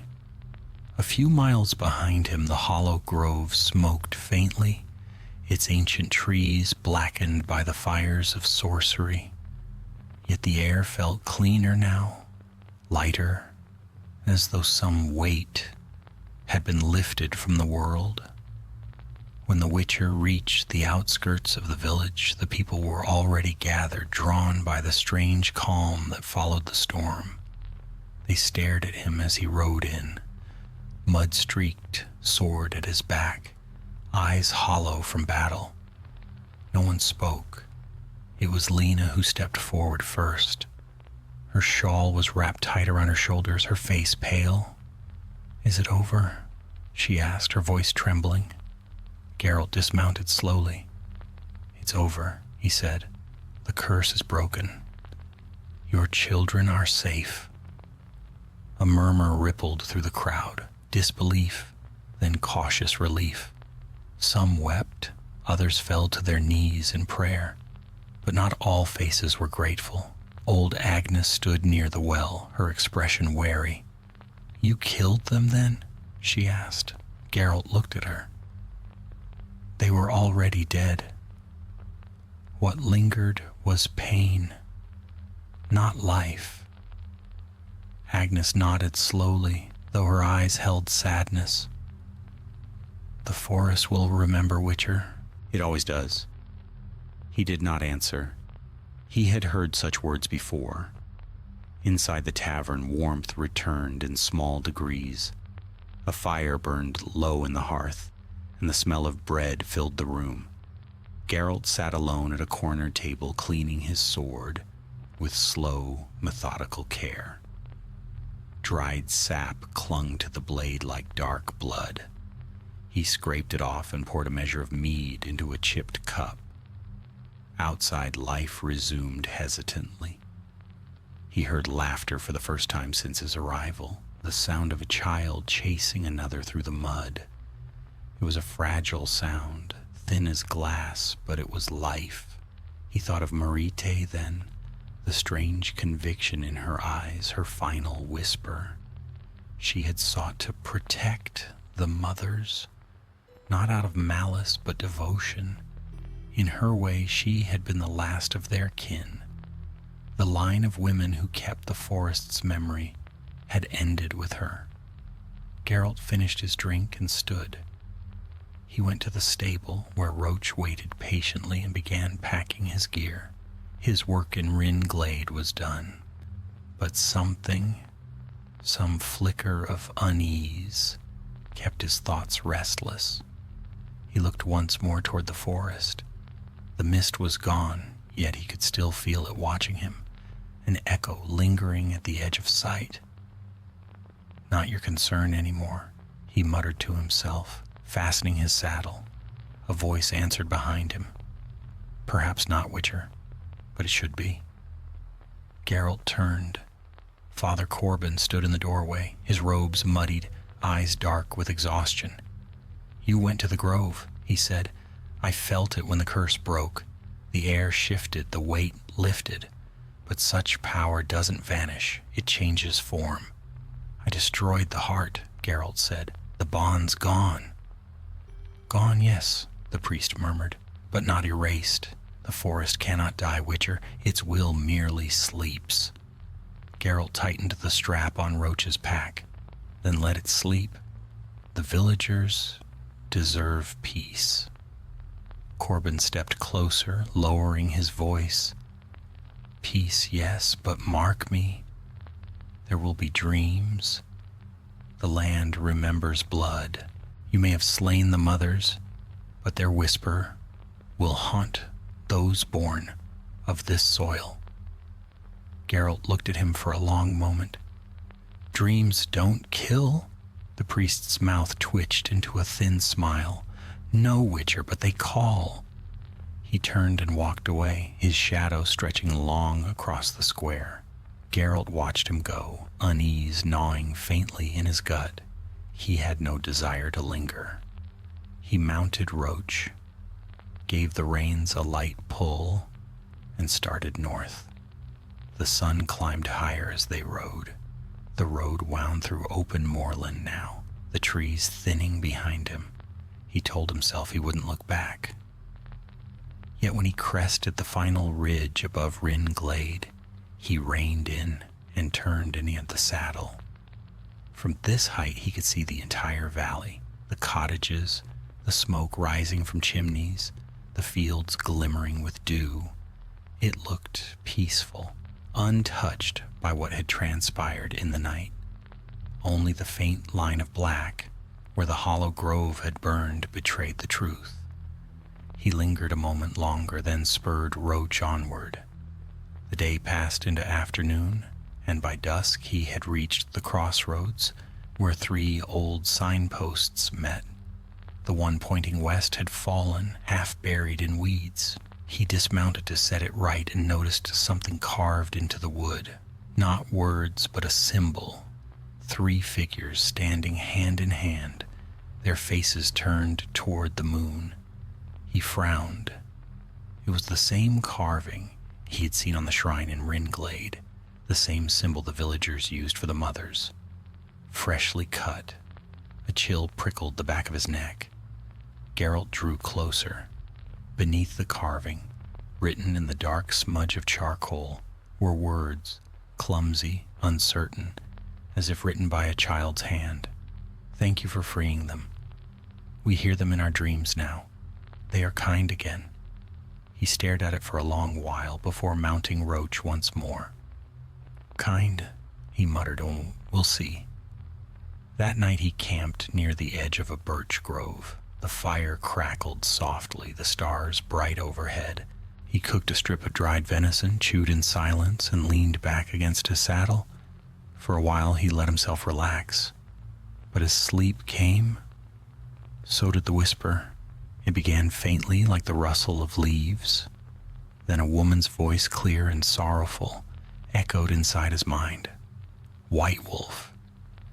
A few miles behind him, the hollow grove smoked faintly, its ancient trees blackened by the fires of sorcery. Yet the air felt cleaner now, lighter, as though some weight had been lifted from the world. When the Witcher reached the outskirts of the village, the people were already gathered, drawn by the strange calm that followed the storm. They stared at him as he rode in, mud-streaked, sword at his back, eyes hollow from battle. No one spoke. It was Lena who stepped forward first. Her shawl was wrapped tight around her shoulders, her face pale. "Is it over?" she asked, her voice trembling. Geralt dismounted slowly. "It's over," he said. "The curse is broken. Your children are safe." A murmur rippled through the crowd, disbelief, then cautious relief. Some wept, others fell to their knees in prayer, but not all faces were grateful. Old Agnes stood near the well, her expression wary. "You killed them, then?" she asked. Geralt looked at her. They were already dead. What lingered was pain, not life. Agnes nodded slowly, though her eyes held sadness. "The forest will remember, Witcher." "It always does." He did not answer. He had heard such words before. Inside the tavern, warmth returned in small degrees. A fire burned low in the hearth, and the smell of bread filled the room. Geralt sat alone at a corner table, cleaning his sword with slow, methodical care. Dried sap clung to the blade like dark blood. He scraped it off and poured a measure of mead into a chipped cup. Outside, life resumed hesitantly. He heard laughter for the first time since his arrival, the sound of a child chasing another through the mud. It was a fragile sound, thin as glass, but it was life. He thought of Marite then, the strange conviction in her eyes, her final whisper. She had sought to protect the mothers, not out of malice but devotion. In her way, she had been the last of their kin. The line of women who kept the forest's memory had ended with her. Geralt finished his drink and stood. He went to the stable where Roach waited patiently and began packing his gear. His work in Rin Glade was done, but something, some flicker of unease, kept his thoughts restless. He looked once more toward the forest. The mist was gone, yet he could still feel it watching him, an echo lingering at the edge of sight. "Not your concern anymore," he muttered to himself, fastening his saddle. A voice answered behind him. "Perhaps not, Witcher, but it should be." Geralt turned. Father Corbin stood in the doorway, his robes muddied, eyes dark with exhaustion. "You went to the grove," he said. "I felt it when the curse broke. The air shifted, the weight lifted. But such power doesn't vanish. It changes form." "I destroyed the heart," Geralt said. "The bond's gone." "Gone, yes," the priest murmured, "but not erased. The forest cannot die, Witcher. Its will merely sleeps." Geralt tightened the strap on Roach's pack, then let it sleep. The villagers deserve peace. Corbin stepped closer, lowering his voice. Peace, yes, but mark me. There will be dreams. The land remembers blood. You may have slain the mothers, but their whisper will haunt those born of this soil. Geralt looked at him for a long moment. Dreams don't kill. The priest's mouth twitched into a thin smile. No, Witcher, but they call. He turned and walked away, his shadow stretching long across the square. Geralt watched him go, unease gnawing faintly in his gut. He had no desire to linger. He mounted Roach, gave the reins a light pull, and started north. The sun climbed higher as they rode. The road wound through open moorland now, the trees thinning behind him. He told himself he wouldn't look back. Yet when he crested the final ridge above Rin Glade, he reined in and turned in the saddle. From this height he could see the entire valley, the cottages, the smoke rising from chimneys, the fields glimmering with dew. It looked peaceful, untouched by what had transpired in the night. Only the faint line of black, where the hollow grove had burned, betrayed the truth. He lingered a moment longer, then spurred Roach onward. The day passed into afternoon, and by dusk he had reached the crossroads where 3 old signposts met. The one pointing west had fallen, half buried in weeds. He dismounted to set it right and noticed something carved into the wood. Not words, but a symbol. 3 figures standing hand in hand, their faces turned toward the moon. He frowned. It was the same carving he had seen on the shrine in Rin Glade, the same symbol the villagers used for the mothers. Freshly cut. A chill prickled the back of his neck. Geralt drew closer. Beneath the carving, written in the dark smudge of charcoal, were words, clumsy, uncertain, as if written by a child's hand. Thank you for freeing them. We hear them in our dreams now. They are kind again. He stared at it for a long while before mounting Roach once more. Kind, he muttered, oh, we'll see. That night he camped near the edge of a birch grove. The fire crackled softly, the stars bright overhead. He cooked a strip of dried venison, chewed in silence, and leaned back against his saddle. For a while he let himself relax. But as sleep came, so did the whisper. It began faintly like the rustle of leaves. Then a woman's voice, clear and sorrowful, echoed inside his mind. White Wolf.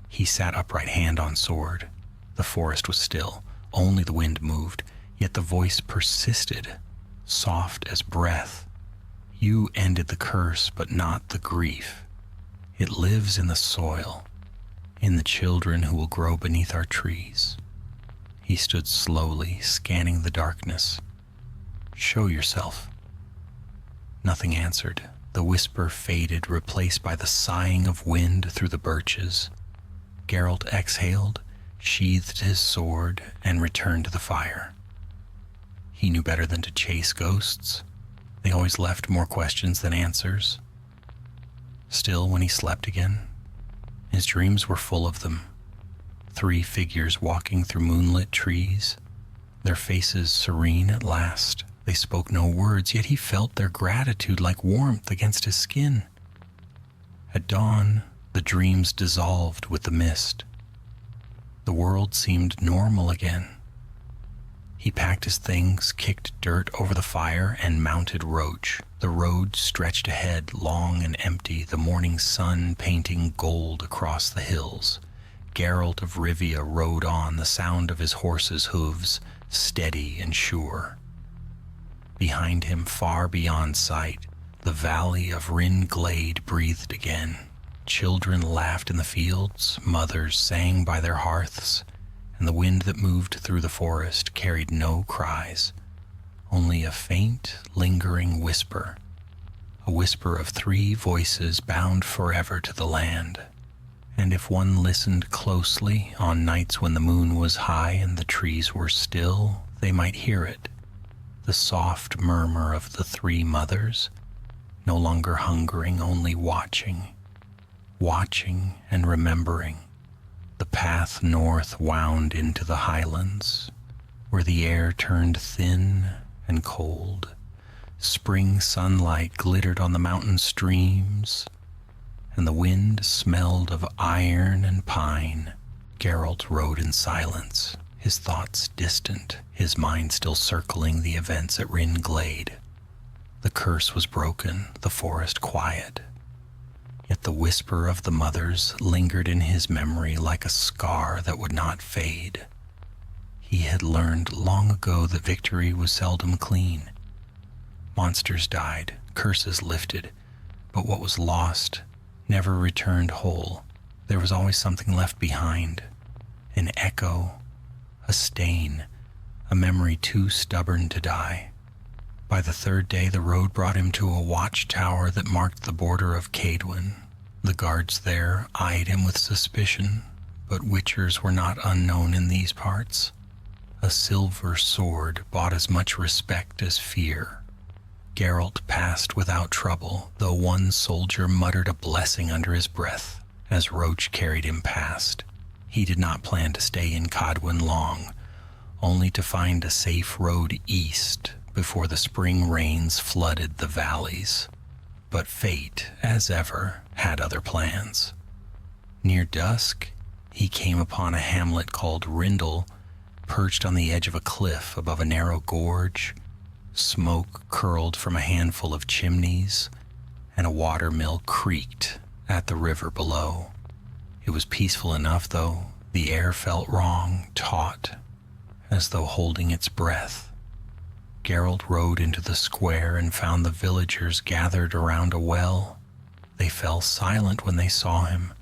He sat upright, hand on sword. The forest was still. Only the wind moved, yet the voice persisted, soft as breath. You ended the curse, but not the grief. It lives in the soil, in the children who will grow beneath our trees. He stood slowly, scanning the darkness. Show yourself. Nothing answered. The whisper faded, replaced by the sighing of wind through the birches. Geralt exhaled, sheathed his sword, and returned to the fire. He knew better than to chase ghosts. They always left more questions than answers. Still, when he slept again, his dreams were full of them. 3 figures walking through moonlit trees, their faces serene at last. They spoke no words, yet he felt their gratitude like warmth against his skin. At dawn, the dreams dissolved with the mist. The world seemed normal again. He packed his things, kicked dirt over the fire, and mounted Roach. The road stretched ahead, long and empty, the morning sun painting gold across the hills. Geralt of Rivia rode on, the sound of his horse's hooves, steady and sure. Behind him, far beyond sight, the valley of Rin Glade breathed again. Children laughed in the fields, mothers sang by their hearths, and the wind that moved through the forest carried no cries, only a faint, lingering whisper, a whisper of 3 voices bound forever to the land. And if one listened closely on nights when the moon was high and the trees were still, they might hear it, the soft murmur of the three mothers, no longer hungering, only watching and remembering. The path north wound into the highlands, where the air turned thin and cold. Spring sunlight glittered on the mountain streams, and the wind smelled of iron and pine. Geralt rode in silence, his thoughts distant, his mind still circling the events at Rin Glade. The curse was broken, the forest quiet. Yet the whisper of the mothers lingered in his memory like a scar that would not fade. He had learned long ago that victory was seldom clean. Monsters died, curses lifted, but what was lost never returned whole. There was always something left behind, an echo, a stain, a memory too stubborn to die. By the third day, the road brought him to a watchtower that marked the border of Cadwin. The guards there eyed him with suspicion, but witchers were not unknown in these parts. A silver sword bought as much respect as fear. Geralt passed without trouble, though one soldier muttered a blessing under his breath as Roach carried him past. He did not plan to stay in Cadwin long, only to find a safe road east before the spring rains flooded the valleys. But fate, as ever, had other plans. Near dusk, he came upon a hamlet called Rindle, perched on the edge of a cliff above a narrow gorge. Smoke curled from a handful of chimneys, and a water mill creaked at the river below. It was peaceful enough, though. The air felt wrong, taut, as though holding its breath. Geralt rode into the square and found the villagers gathered around a well. They fell silent when they saw him,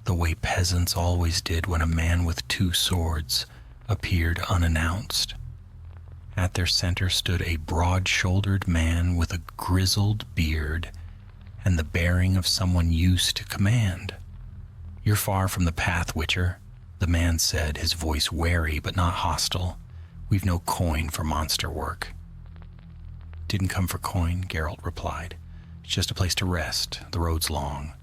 the way peasants always did when a man with two swords appeared unannounced. At their center stood a broad-shouldered man with a grizzled beard and the bearing of someone used to command. "You're far from the path, Witcher," the man said, his voice wary but not hostile. "We've no coin for monster work." "Didn't come for coin," Geralt replied. "It's just a place to rest. The road's long."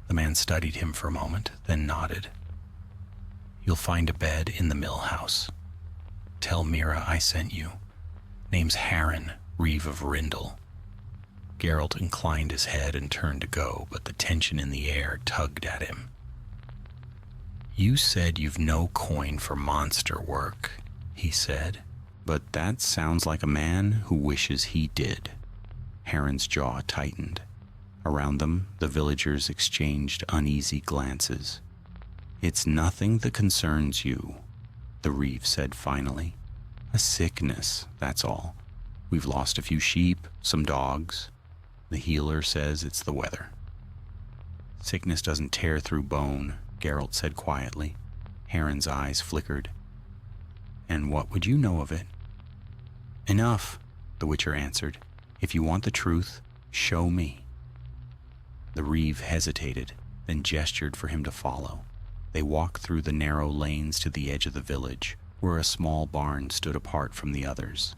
The man studied him for a moment, then nodded. "You'll find a bed in the mill house. Tell Mira I sent you. Name's Harren, Reeve of Rindle." Geralt inclined his head and turned to go, but the tension in the air tugged at him. "You said you've no coin for monster work," he said. "But that sounds like a man who wishes he did." Harren's jaw tightened. Around them, the villagers exchanged uneasy glances. "It's nothing that concerns you," the Reeve said finally. "A sickness, that's all. We've lost a few sheep, some dogs. The healer says it's the weather." "Sickness doesn't tear through bone," Geralt said quietly. Harren's eyes flickered. "And what would you know of it?" "Enough," the Witcher answered. "If you want the truth, show me." The Reeve hesitated, then gestured for him to follow. They walked through the narrow lanes to the edge of the village, where a small barn stood apart from the others.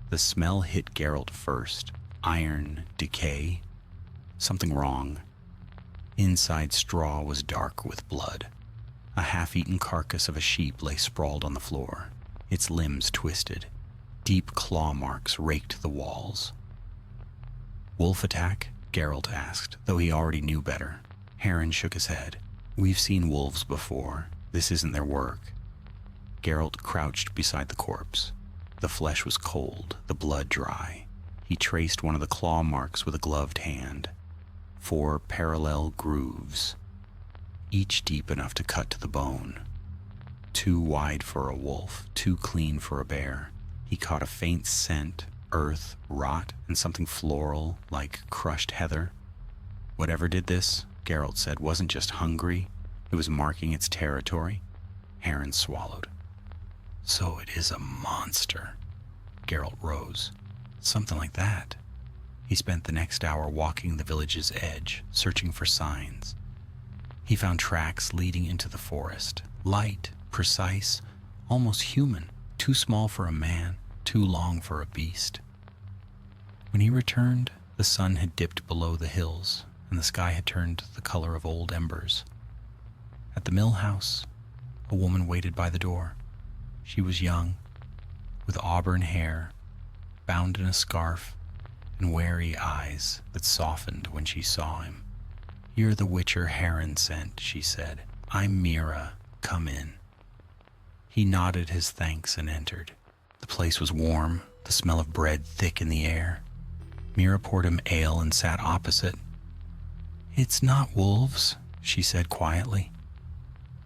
The smell hit Geralt first. Iron, decay, something wrong. Inside straw was dark with blood. A half-eaten carcass of a sheep lay sprawled on the floor, its limbs twisted. Deep claw marks raked the walls. "Wolf attack?" Geralt asked, though he already knew better. Harren shook his head. "We've seen wolves before. This isn't their work." Geralt crouched beside the corpse. The flesh was cold, the blood dry. He traced one of the claw marks with a gloved hand. 4 parallel grooves, each deep enough to cut to the bone. Too wide for a wolf, too clean for a bear. He caught a faint scent, earth, rot, and something floral, like crushed heather. Whatever did this, Geralt said, wasn't just hungry, it was marking its territory. Harren swallowed. "So it is a monster." Geralt rose. "Something like that." He spent the next hour walking the village's edge, searching for signs. He found tracks leading into the forest, light, precise, almost human, too small for a man, too long for a beast. When he returned, the sun had dipped below the hills, and the sky had turned the color of old embers. At the mill house, a woman waited by the door. She was young, with auburn hair, bound in a scarf, and wary eyes that softened when she saw him. "You're the witcher Heron sent," she said. "I'm Mira. Come in." He nodded his thanks and entered. The place was warm, the smell of bread thick in the air. Mira poured him ale and sat opposite. "It's not wolves," she said quietly.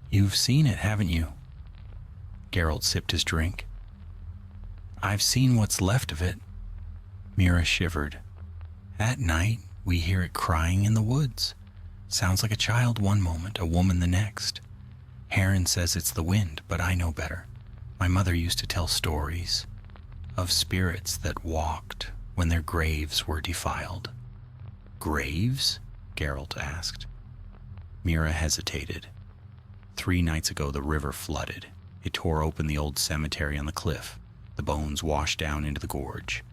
"You've seen it, haven't you?" Geralt sipped his drink. "I've seen what's left of it." Mira shivered. "At night, we hear it crying in the woods. Sounds like a child one moment, a woman the next. Heron says it's the wind, but I know better. My mother used to tell stories of spirits that walked when their graves were defiled." "Graves?" Geralt asked. Mira hesitated. 3 nights ago the river flooded. It tore open the old cemetery on the cliff. The bones washed down into the gorge.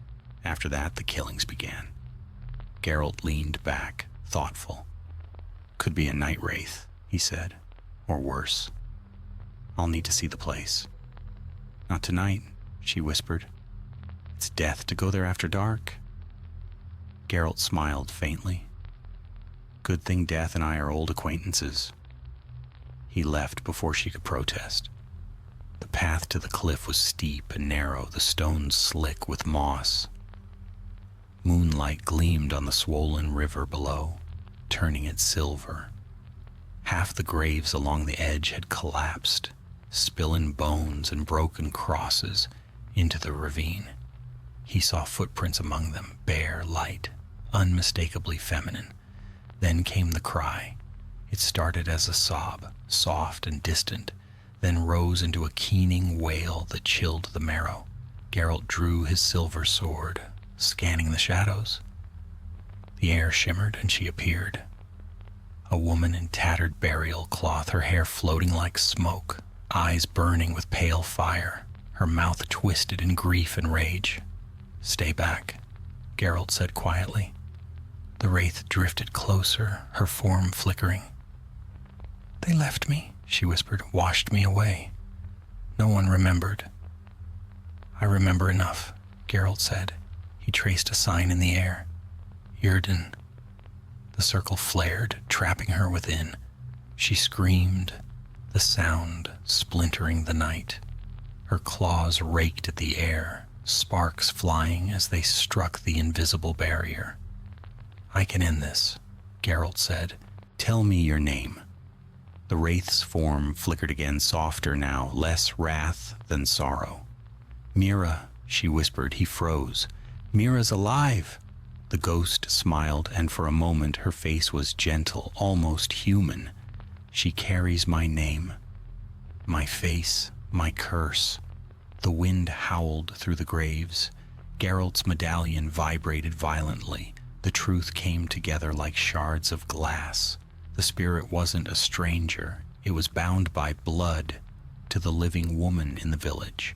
After that, the killings began. Geralt leaned back, thoughtful. "Could be a night wraith," he said. "Or worse. I'll need to see the place." "Not tonight," she whispered. "It's death to go there after dark." Geralt smiled faintly. "Good thing Death and I are old acquaintances." He left before she could protest. The path to the cliff was steep and narrow, the stones slick with moss. Moonlight gleamed on the swollen river below, turning it silver. Half the graves along the edge had collapsed, spilling bones and broken crosses into the ravine. He saw footprints among them, bare, light, unmistakably feminine. Then came the cry. It started as a sob, soft and distant, then rose into a keening wail that chilled the marrow. Geralt drew his silver sword, scanning the shadows. The air shimmered and she appeared. A woman in tattered burial cloth, her hair floating like smoke, eyes burning with pale fire, her mouth twisted in grief and rage. "Stay back," Geralt said quietly. The wraith drifted closer, her form flickering. "They left me," she whispered, "washed me away. No one remembered." "I remember enough," Geralt said. He traced a sign in the air. "Yrden." The circle flared, trapping her within. She screamed, the sound splintering the night. Her claws raked at the air, sparks flying as they struck the invisible barrier. "I can end this," Geralt said. "Tell me your name." The wraith's form flickered again, softer now, less wrath than sorrow. "Mira," she whispered. He froze. "Mira's alive!" The ghost smiled, and for a moment her face was gentle, almost human. "She carries my name, my face, my curse." The wind howled through the graves. Geralt's medallion vibrated violently. The truth came together like shards of glass. The spirit wasn't a stranger. It was bound by blood to the living woman in the village.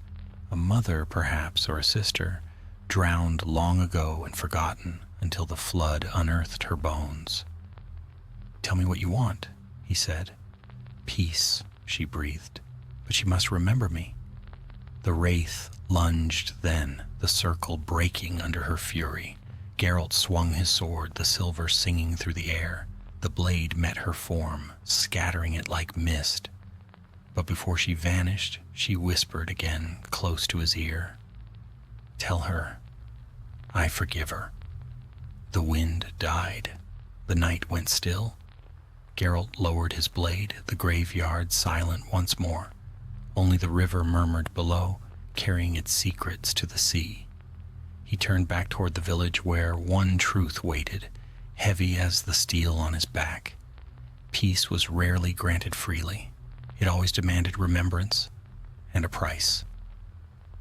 A mother, perhaps, or a sister, drowned long ago and forgotten until the flood unearthed her bones. "Tell me what you want," he said. "Peace," she breathed. "But you must remember me." The wraith lunged then, the circle breaking under her fury. Geralt swung his sword, the silver singing through the air. The blade met her form, scattering it like mist. But before she vanished, she whispered again, close to his ear. "Tell her, I forgive her." The wind died. The night went still. Geralt lowered his blade, the graveyard silent once more. Only the river murmured below, carrying its secrets to the sea. He turned back toward the village where one truth waited, heavy as the steel on his back. Peace was rarely granted freely. It always demanded remembrance and a price.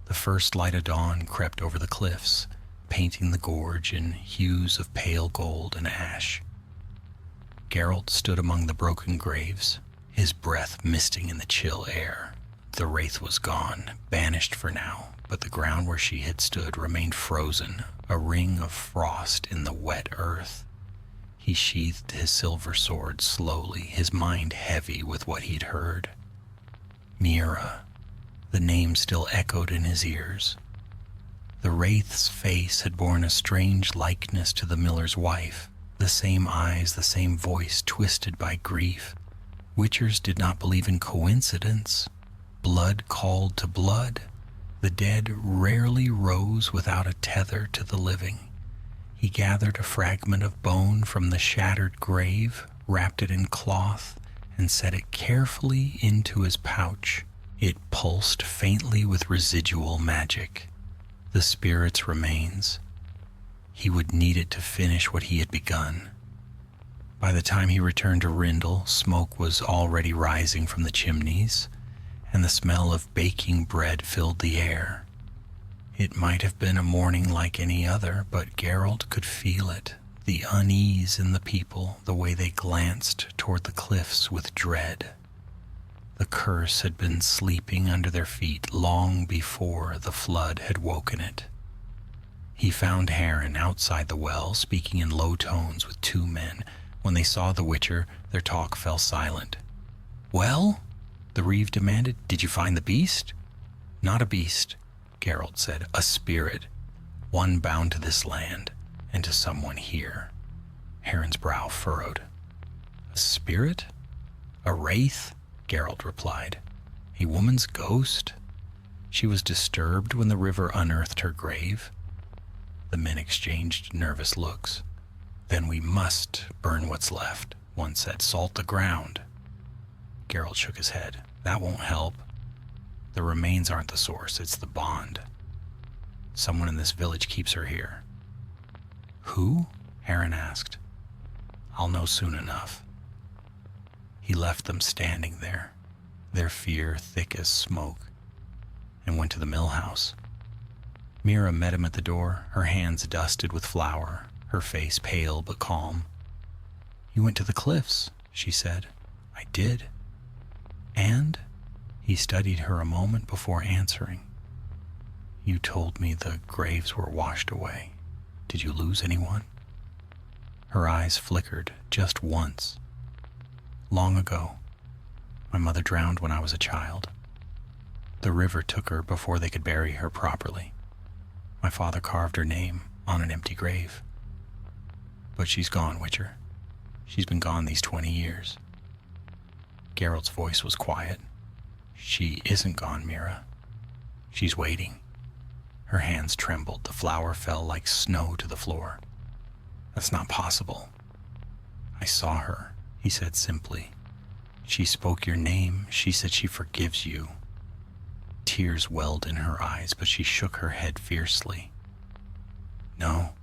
The first light of dawn crept over the cliffs, painting the gorge in hues of pale gold and ash. Geralt stood among the broken graves, his breath misting in the chill air. The wraith was gone, banished for now, but the ground where she had stood remained frozen, a ring of frost in the wet earth. He sheathed his silver sword slowly, his mind heavy with what he'd heard. Mira. The name still echoed in his ears. The wraith's face had borne a strange likeness to the miller's wife, the same eyes, the same voice twisted by grief. Witchers did not believe in coincidence. Blood called to blood. The dead rarely rose without a tether to the living. He gathered a fragment of bone from the shattered grave, wrapped it in cloth, and set it carefully into his pouch. It pulsed faintly with residual magic. The spirit's remains. He would need it to finish what he had begun. By the time he returned to Rindle, smoke was already rising from the chimneys, and the smell of baking bread filled the air. It might have been a morning like any other, but Geralt could feel it, the unease in the people, the way they glanced toward the cliffs with dread. The curse had been sleeping under their feet long before the flood had woken it. He found Heron outside the well, speaking in low tones with two men. When they saw the Witcher, their talk fell silent. "Well?" the Reeve demanded. "Did you find the beast?" "Not a beast," Geralt said. "A spirit. One bound to this land and to someone here." Heron's brow furrowed. "A spirit? A wraith?" Geralt replied. "A woman's ghost? She was disturbed when the river unearthed her grave." The men exchanged nervous looks. "Then we must burn what's left," one said. "Salt the ground." Geralt shook his head. "That won't help. The remains aren't the source, it's the bond. Someone in this village keeps her here." "Who?" Heron asked. "I'll know soon enough." He left them standing there, their fear thick as smoke, and went to the mill house. Mira met him at the door, her hands dusted with flour, her face pale but calm. "You went to the cliffs," she said. "I did." "And?" He studied her a moment before answering. "You told me the graves were washed away. Did you lose anyone?" Her eyes flickered just once. "Long ago. My mother drowned when I was a child. The river took her before they could bury her properly. My father carved her name on an empty grave. But she's gone, Witcher. She's been gone these 20 years. Geralt's voice was quiet. "She isn't gone, Mira. She's waiting." Her hands trembled. The flour fell like snow to the floor. "That's not possible." "I saw her," he said simply. "She spoke your name. She said she forgives you." Tears welled in her eyes, but she shook her head fiercely. "No,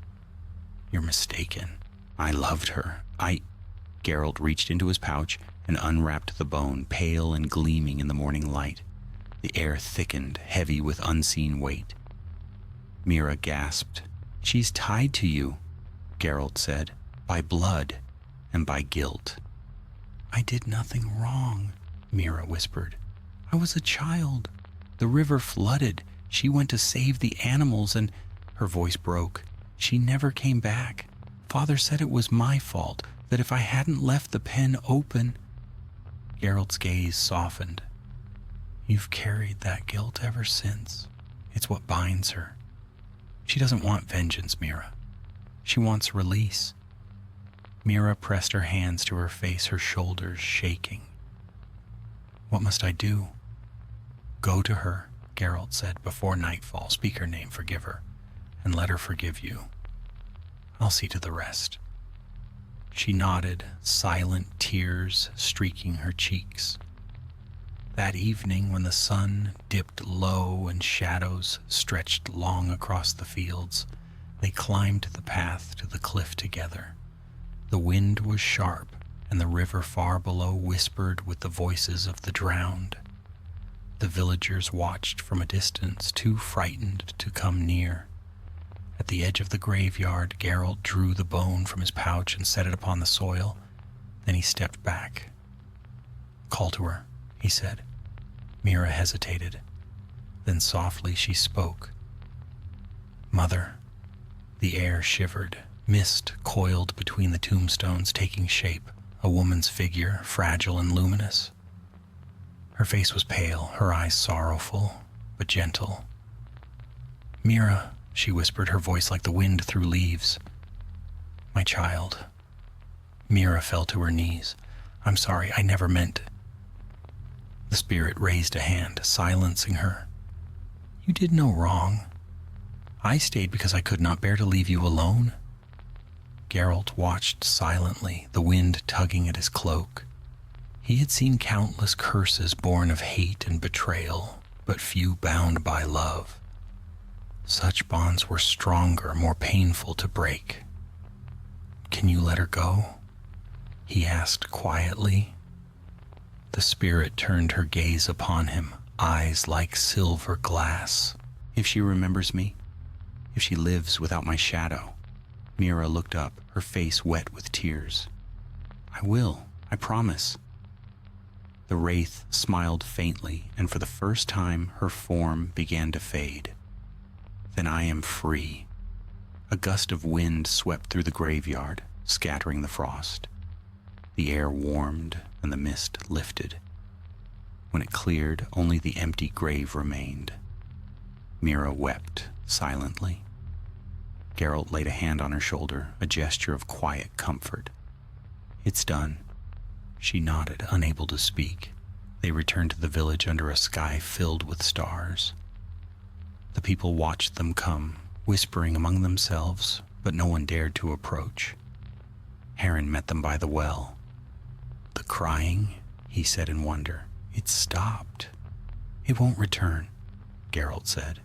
you're mistaken. I loved her. Geralt reached into his pouch and unwrapped the bone, pale and gleaming in the morning light. The air thickened, heavy with unseen weight. Mira gasped. "She's tied to you," Geralt said, "by blood and by guilt." "I did nothing wrong," Mira whispered. "I was a child. The river flooded. She went to save the animals and—" Her voice broke. "She never came back. Father said it was my fault, that if I hadn't left the pen open—" Geralt's gaze softened. "You've carried that guilt ever since. It's what binds her. She doesn't want vengeance, Mira. She wants release." Mira pressed her hands to her face, her shoulders shaking. "What must I do?" "Go to her," Geralt said, "before nightfall. Speak her name, forgive her, and let her forgive you. I'll see to the rest." She nodded, silent tears streaking her cheeks. That evening, when the sun dipped low and shadows stretched long across the fields, they climbed the path to the cliff together. The wind was sharp, and the river far below whispered with the voices of the drowned. The villagers watched from a distance, too frightened to come near. At the edge of the graveyard, Geralt drew the bone from his pouch and set it upon the soil. Then he stepped back. "Call to her," he said. Mira hesitated. Then softly she spoke. "Mother." The air shivered. Mist coiled between the tombstones, taking shape, a woman's figure, fragile and luminous. Her face was pale, her eyes sorrowful, but gentle. "Mira," she whispered, her voice like the wind through leaves. "My child." Mira fell to her knees. "I'm sorry, I never meant..." The spirit raised a hand, silencing her. "You did no wrong. I stayed because I could not bear to leave you alone." Geralt watched silently, the wind tugging at his cloak. He had seen countless curses born of hate and betrayal, but few bound by love. Such bonds were stronger, more painful to break. "Can you let her go?" he asked quietly. The spirit turned her gaze upon him, eyes like silver glass. "If she remembers me, if she lives without my shadow." Mira looked up, her face wet with tears. "I will, I promise." The wraith smiled faintly, and for the first time her form began to fade. "Then I am free." A gust of wind swept through the graveyard, scattering the frost. The air warmed and the mist lifted. When it cleared, only the empty grave remained. Mira wept silently. Geralt laid a hand on her shoulder, a gesture of quiet comfort. "It's done." She nodded, unable to speak. They returned to the village under a sky filled with stars. The people watched them come, whispering among themselves, but no one dared to approach. Heron met them by the well. "The crying," he said in wonder. "It stopped." "It won't return," Geralt said.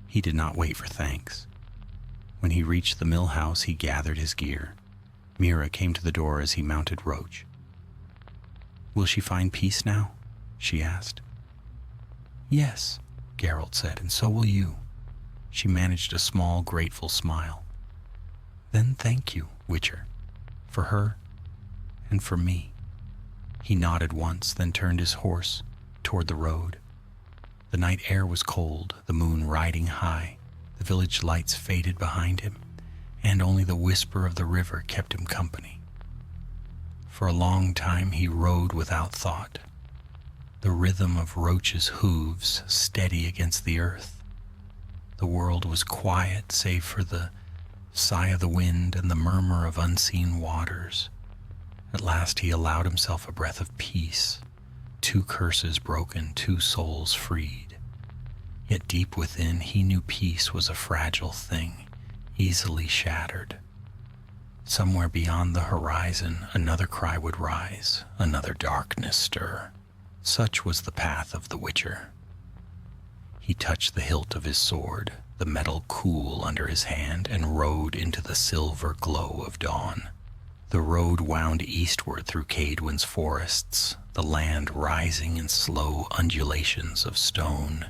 He did not wait for thanks. When he reached the mill house, he gathered his gear. Mira came to the door as he mounted Roach. "Will she find peace now?" she asked. "Yes," Geralt said, "and so will you." She managed a small, grateful smile. "Then thank you, Witcher, for her and for me." He nodded once, then turned his horse toward the road. The night air was cold, the moon riding high. The village lights faded behind him, and only the whisper of the river kept him company. For a long time he rode without thought, the rhythm of Roach's hooves steady against the earth. The world was quiet save for the sigh of the wind and the murmur of unseen waters. At last he allowed himself a breath of peace, 2 curses broken, 2 souls freed. Yet deep within he knew peace was a fragile thing, easily shattered. Somewhere beyond the horizon another cry would rise, another darkness stir. Such was the path of the Witcher. He touched the hilt of his sword, the metal cool under his hand, and rode into the silver glow of dawn. The road wound eastward through Cadwin's forests, the land rising in slow undulations of stone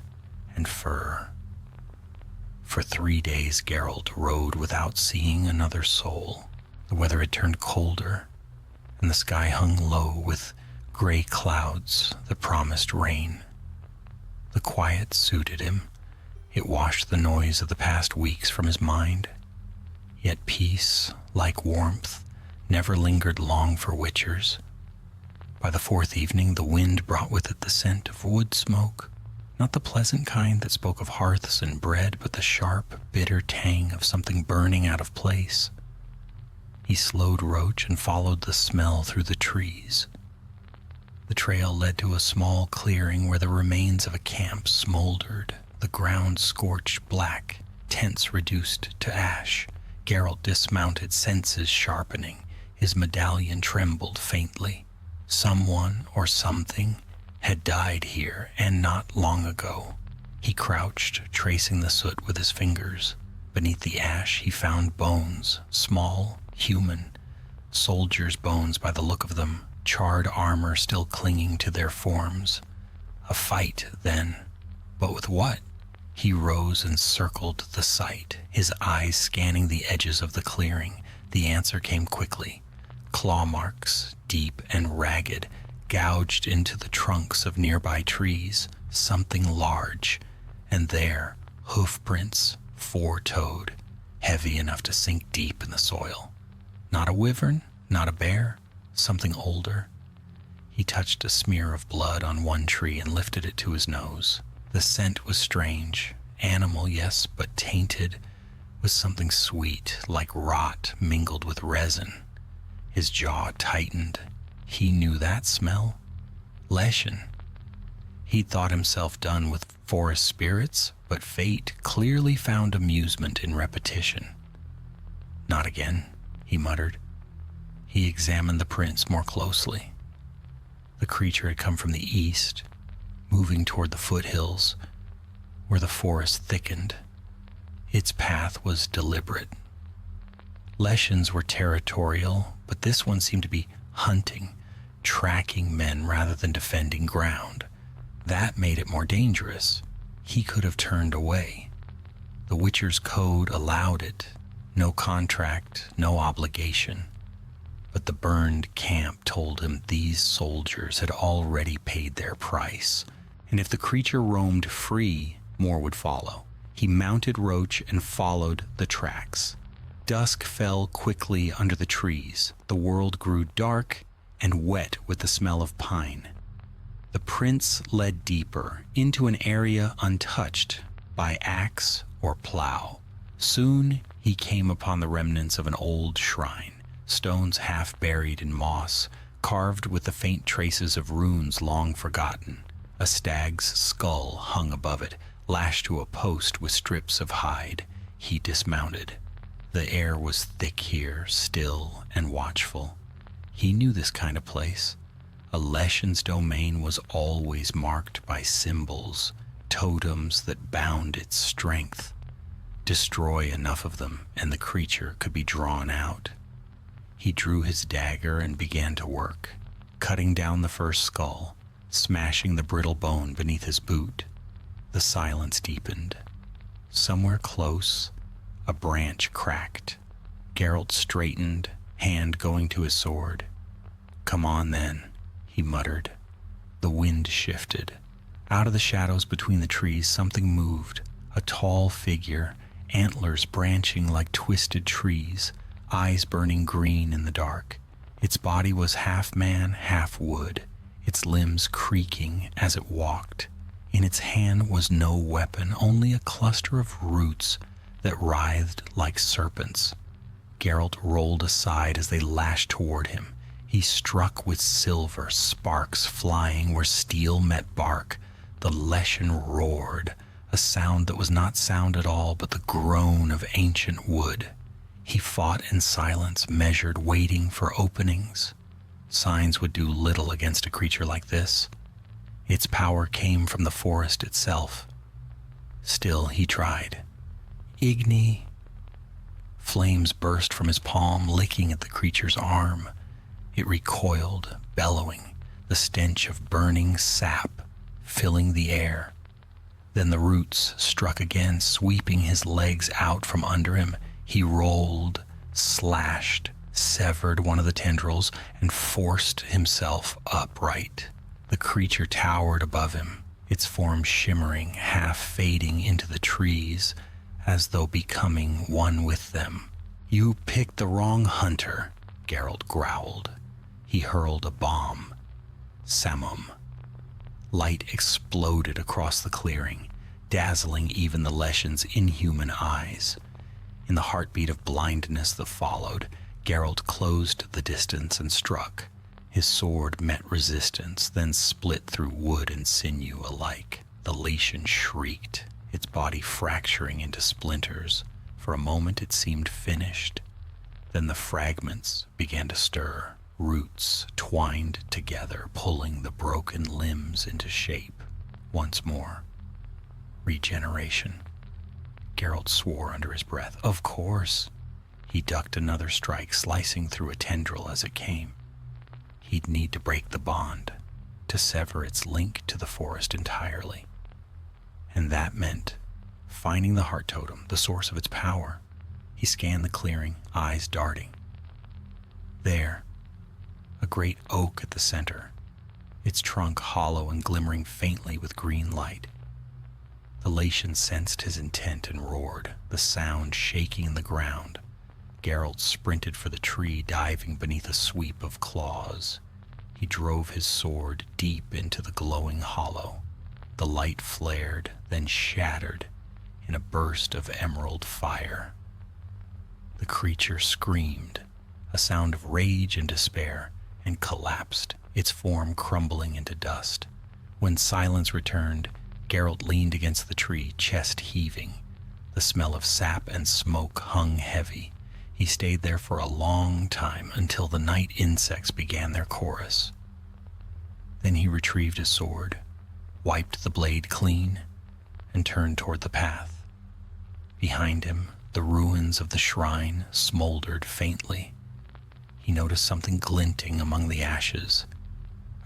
and fir. For 3 days Geralt rode without seeing another soul. The weather had turned colder, and the sky hung low with gray clouds that promised rain. The quiet suited him. It washed the noise of the past weeks from his mind. Yet peace, like warmth, never lingered long for Witchers. By the 4th evening, the wind brought with it the scent of wood smoke, not the pleasant kind that spoke of hearths and bread, but the sharp, bitter tang of something burning out of place. He slowed Roach and followed the smell through the trees. The trail led to a small clearing where the remains of a camp smoldered, the ground scorched black, tents reduced to ash. Geralt dismounted, senses sharpening. His medallion trembled faintly. Someone or something had died here, and not long ago. He crouched, tracing the soot with his fingers. Beneath the ash he found bones, small, human, soldiers' bones by the look of them, charred armor still clinging to their forms. A fight, then. But with what? He rose and circled the site, his eyes scanning the edges of the clearing. The answer came quickly. Claw marks, deep and ragged, gouged into the trunks of nearby trees, something large, and there, hoof prints, four-toed, heavy enough to sink deep in the soil. Not a wyvern, not a bear, something older. He touched a smear of blood on one tree and lifted it to his nose. The scent was strange. Animal, yes, but tainted with something sweet, like rot mingled with resin. His jaw tightened. He knew that smell. Leshen. He'd thought himself done with forest spirits, but fate clearly found amusement in repetition. Not again, he muttered. He examined the prints more closely. The creature had come from the east, moving toward the foothills, where the forest thickened. Its path was deliberate. Leshens were territorial, but this one seemed to be hunting, tracking men rather than defending ground. That made it more dangerous. He could have turned away. The Witcher's code allowed it. No contract, no obligation. But the burned camp told him these soldiers had already paid their price, and if the creature roamed free, more would follow. He mounted Roach and followed the tracks. Dusk fell quickly under the trees. The world grew dark and wet with the smell of pine. The prince led deeper into an area untouched by axe or plow. Soon he came upon the remnants of an old shrine, stones half buried in moss, carved with the faint traces of runes long forgotten. A stag's skull hung above it, lashed to a post with strips of hide. He dismounted. The air was thick here, still and watchful. He knew this kind of place. A Leshen's domain was always marked by symbols, totems that bound its strength. Destroy enough of them, and the creature could be drawn out. He drew his dagger and began to work, cutting down the first skull, smashing the brittle bone beneath his boot. The silence deepened. Somewhere close, a branch cracked. Geralt straightened, hand going to his sword. "Come on, then," he muttered. The wind shifted. Out of the shadows between the trees, something moved. A tall figure, antlers branching like twisted trees, eyes burning green in the dark. Its body was half man, half wood, its limbs creaking as it walked. In its hand was no weapon, only a cluster of roots that writhed like serpents. Geralt rolled aside as they lashed toward him. He struck with silver, sparks flying where steel met bark. The Leshen roared, a sound that was not sound at all, but the groan of ancient wood. He fought in silence, measured, waiting for openings. Signs would do little against a creature like this. Its power came from the forest itself. Still, he tried. Igni. Flames burst from his palm, licking at the creature's arm. It recoiled, bellowing, the stench of burning sap filling the air. Then the roots struck again, sweeping his legs out from under him. He rolled, slashed, severed one of the tendrils, and forced himself upright. The creature towered above him, its form shimmering, half fading into the trees, as though becoming one with them. "You picked the wrong hunter," Geralt growled. He hurled a bomb. Samum. Light exploded across the clearing, dazzling even the Leshen's inhuman eyes. In the heartbeat of blindness that followed, Geralt closed the distance and struck. His sword met resistance, then split through wood and sinew alike. The Leshen shrieked, its body fracturing into splinters. For a moment it seemed finished. Then the fragments began to stir, roots twined together, pulling the broken limbs into shape. Once more. Regeneration. Geralt swore under his breath. Of course. He ducked another strike, slicing through a tendril as it came. He'd need to break the bond, to sever its link to the forest entirely. And that meant finding the heart totem, the source of its power. He scanned the clearing, eyes darting. There, a great oak at the center, its trunk hollow and glimmering faintly with green light. The Latian sensed his intent and roared, the sound shaking the ground. Geralt sprinted for the tree, diving beneath a sweep of claws. He drove his sword deep into the glowing hollow. The light flared, then shattered in a burst of emerald fire. The creature screamed, a sound of rage and despair, and collapsed, its form crumbling into dust. When silence returned, Geralt leaned against the tree, chest heaving. The smell of sap and smoke hung heavy. He stayed there for a long time until the night insects began their chorus. Then he retrieved his sword, wiped the blade clean, and turned toward the path. Behind him, the ruins of the shrine smoldered faintly. He noticed something glinting among the ashes,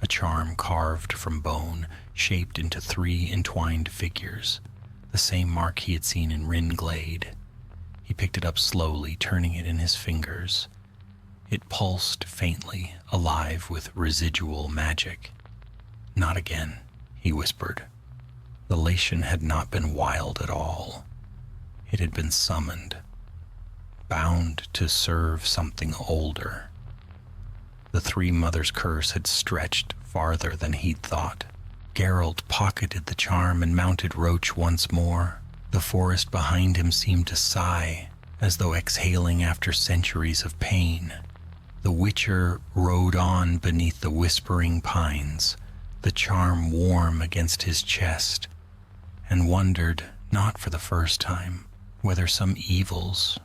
a charm carved from bone, shaped into 3 entwined figures, the same mark he had seen in Rin Glade. He picked it up slowly, turning it in his fingers. It pulsed faintly, alive with residual magic. "Not again," he whispered. The Latian had not been wild at all. It had been summoned, bound to serve something older. The Three Mothers' curse had stretched farther than he'd thought. Geralt pocketed the charm and mounted Roach once more. The forest behind him seemed to sigh, as though exhaling after centuries of pain. The Witcher rode on beneath the whispering pines, the charm warm against his chest, and wondered, not for the first time, whether some evils,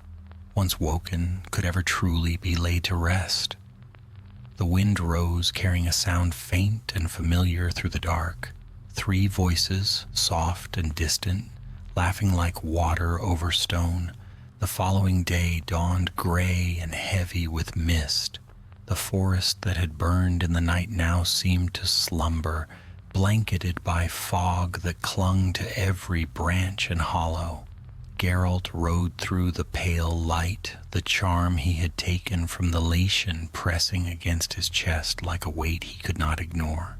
once woken, could ever truly be laid to rest. The wind rose, carrying a sound faint and familiar through the dark. 3 voices, soft and distant, laughing like water over stone. The following day dawned gray and heavy with mist. The forest that had burned in the night now seemed to slumber, blanketed by fog that clung to every branch and hollow. Geralt rode through the pale light, the charm he had taken from the Latian pressing against his chest like a weight he could not ignore.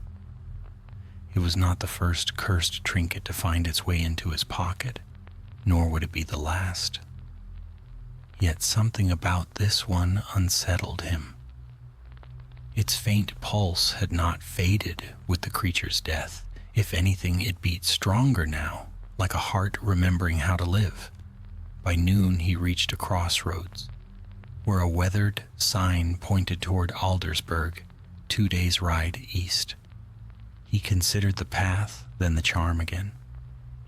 It was not the first cursed trinket to find its way into his pocket, nor would it be the last. Yet something about this one unsettled him. Its faint pulse had not faded with the creature's death. If anything, it beat stronger now, like a heart remembering how to live. By noon he reached a crossroads, where a weathered sign pointed toward Aldersburg, 2 days' ride east. He considered the path, then the charm again.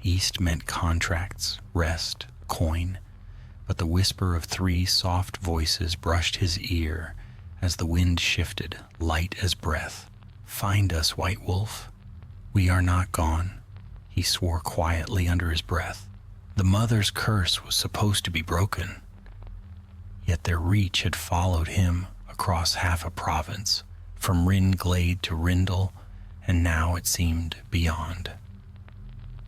East meant contracts, rest, coin, but the whisper of 3 soft voices brushed his ear as the wind shifted, light as breath. "Find us, White Wolf. We are not gone," he swore quietly under his breath. The Mother's curse was supposed to be broken, yet their reach had followed him across half a province, from Rin Glade to Rindal, and now it seemed beyond.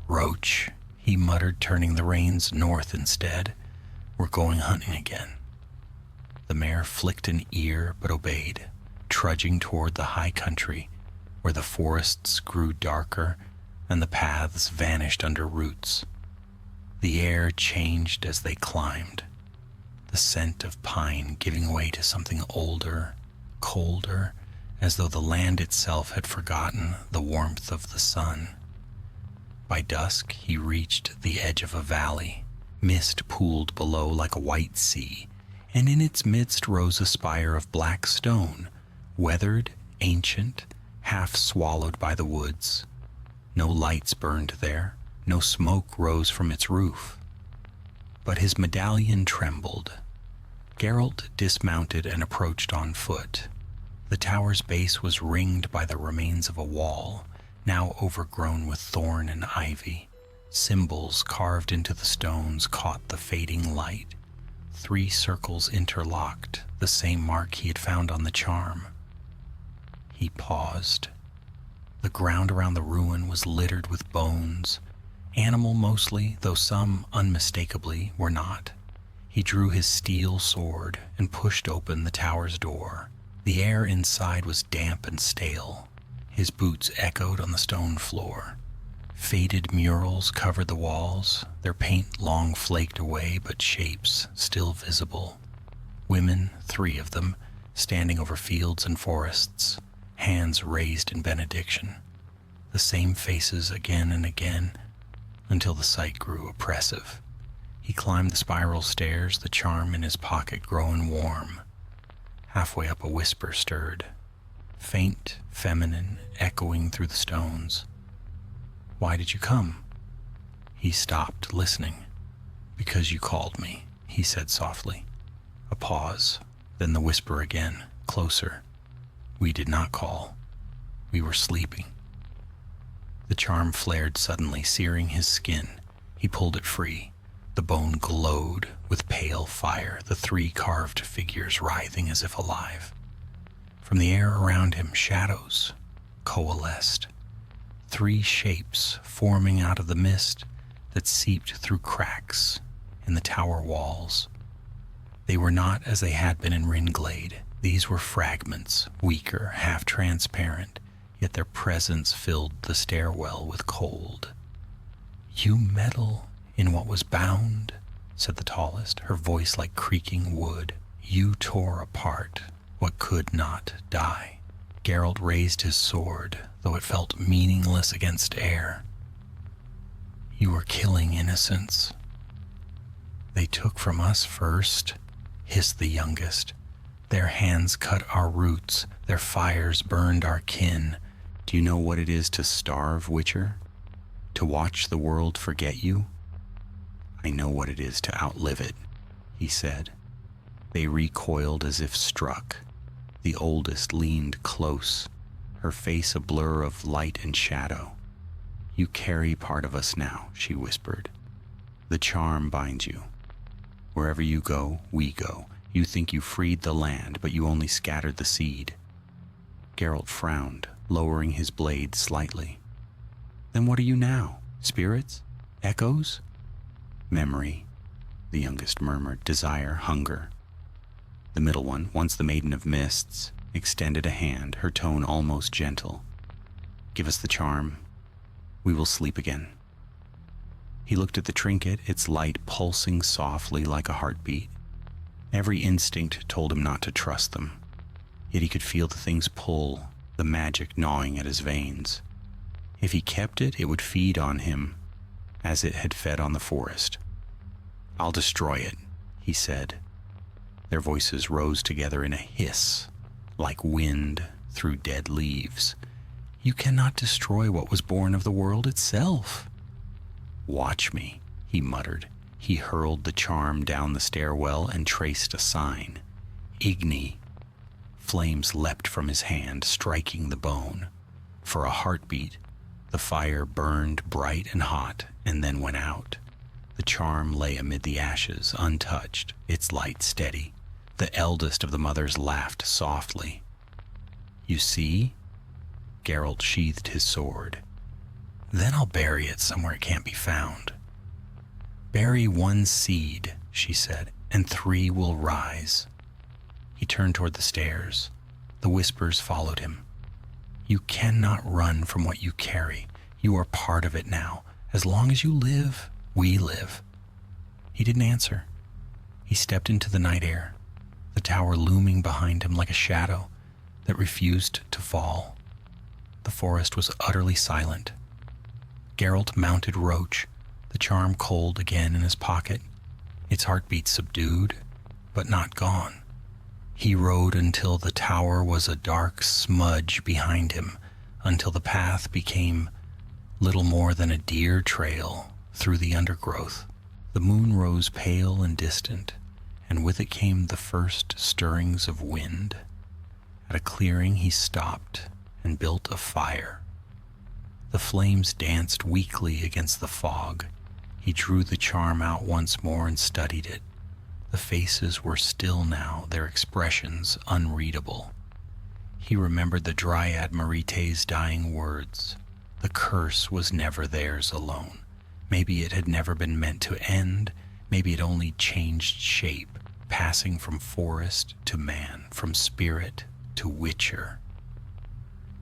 "Roach," he muttered, turning the reins north instead. "We're going hunting again." The mare flicked an ear but obeyed, trudging toward the high country, where the forests grew darker and the paths vanished under roots. The air changed as they climbed, the scent of pine giving way to something older, colder, as though the land itself had forgotten the warmth of the sun. By dusk he reached the edge of a valley. Mist pooled below like a white sea, and in its midst rose a spire of black stone, weathered, ancient, half swallowed by the woods. No lights burned there, no smoke rose from its roof. But his medallion trembled. Geralt dismounted and approached on foot. The tower's base was ringed by the remains of a wall, now overgrown with thorn and ivy. Symbols carved into the stones caught the fading light. 3 circles interlocked, the same mark he had found on the charm. He paused. The ground around the ruin was littered with bones, animal mostly, though some unmistakably were not. He drew his steel sword and pushed open the tower's door. The air inside was damp and stale. His boots echoed on the stone floor. Faded murals covered the walls, their paint long flaked away, but shapes still visible. Women, 3 of them, standing over fields and forests, hands raised in benediction. The same faces again and again, until the sight grew oppressive. He climbed the spiral stairs, the charm in his pocket growing warm. Halfway up, a whisper stirred, faint, feminine, echoing through the stones. "Why did you come?" He stopped, listening. "Because you called me," he said softly. A pause, then the whisper again, closer. "We did not call. We were sleeping." The charm flared suddenly, searing his skin. He pulled it free. The bone glowed with pale fire, the 3 carved figures writhing as if alive. From the air around him, shadows coalesced. 3 shapes forming out of the mist that seeped through cracks in the tower walls. They were not as they had been in Ringlade. These were fragments, weaker, half-transparent, yet their presence filled the stairwell with cold. "You meddle in what was bound," said the tallest, her voice like creaking wood. "You tore apart what could not die." Geralt raised his sword, though it felt meaningless against air. "You were killing innocents." "They took from us first," hissed the youngest. "Their hands cut our roots, their fires burned our kin. Do you know what it is to starve, Witcher? To watch the world forget you?" "I know what it is to outlive it," he said. They recoiled as if struck. The oldest leaned close, her face a blur of light and shadow. "You carry part of us now," she whispered. "The charm binds you. Wherever you go, we go. You think you freed the land, but you only scattered the seed." Geralt frowned, lowering his blade slightly. "Then what are you now? Spirits? Echoes?" "Memory," the youngest murmured. "Desire, hunger." The middle one, once the Maiden of Mists, extended a hand, her tone almost gentle. "Give us the charm. We will sleep again." He looked at the trinket, its light pulsing softly like a heartbeat. Every instinct told him not to trust them, yet he could feel the thing's pull, the magic gnawing at his veins. If he kept it, it would feed on him, as it had fed on the forest. "I'll destroy it," he said. Their voices rose together in a hiss, like wind through dead leaves. "You cannot destroy what was born of the world itself." "Watch me," he muttered. He hurled the charm down the stairwell and traced a sign. "Igni." Flames leapt from his hand, striking the bone. For a heartbeat, the fire burned bright and hot, and then went out. The charm lay amid the ashes, untouched, its light steady. The eldest of the mothers laughed softly. "You see?" Geralt sheathed his sword. "Then I'll bury it somewhere it can't be found." "Bury 1 seed," she said, "and 3 will rise." He turned toward the stairs. The whispers followed him. "You cannot run from what you carry. You are part of it now. As long as you live, we live." He didn't answer. He stepped into the night air, the tower looming behind him like a shadow that refused to fall. The forest was utterly silent. Geralt mounted Roach, the charm cold again in his pocket, its heartbeat subdued, but not gone. He rode until the tower was a dark smudge behind him, until the path became little more than a deer trail through the undergrowth. The moon rose pale and distant, and with it came the first stirrings of wind. At a clearing he stopped and built a fire. The flames danced weakly against the fog. He drew the charm out once more and studied it. The faces were still now, their expressions unreadable. He remembered the Dryad Marite's dying words. The curse was never theirs alone. Maybe it had never been meant to end. Maybe it only changed shape, passing from forest to man, from spirit to witcher.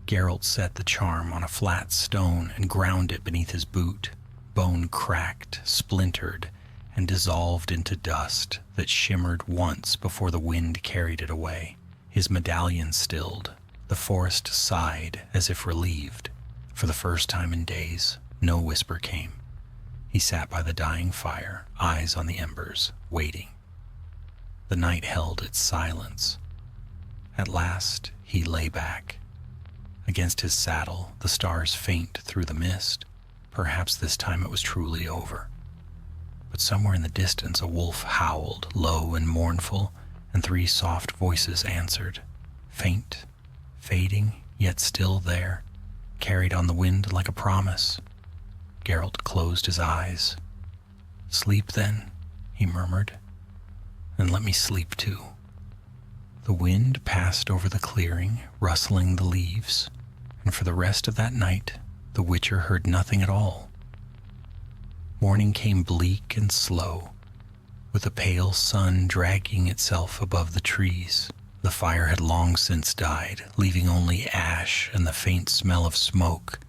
Geralt set the charm on a flat stone and ground it beneath his boot. Bone cracked, splintered, and dissolved into dust that shimmered once before the wind carried it away. His medallion stilled. The forest sighed as if relieved. For the first time in days, no whisper came. He sat by the dying fire, eyes on the embers, waiting. The night held its silence. At last, he lay back. Against his saddle, the stars faint through the mist. Perhaps this time it was truly over. But somewhere in the distance a wolf howled, low and mournful, and 3 soft voices answered, faint, fading, yet still there, carried on the wind like a promise. Geralt closed his eyes. "Sleep then," he murmured, "and let me sleep too." The wind passed over the clearing, rustling the leaves, and for the rest of that night, the Witcher heard nothing at all. Morning came bleak and slow, with a pale sun dragging itself above the trees. The fire had long since died, leaving only ash and the faint smell of smoke.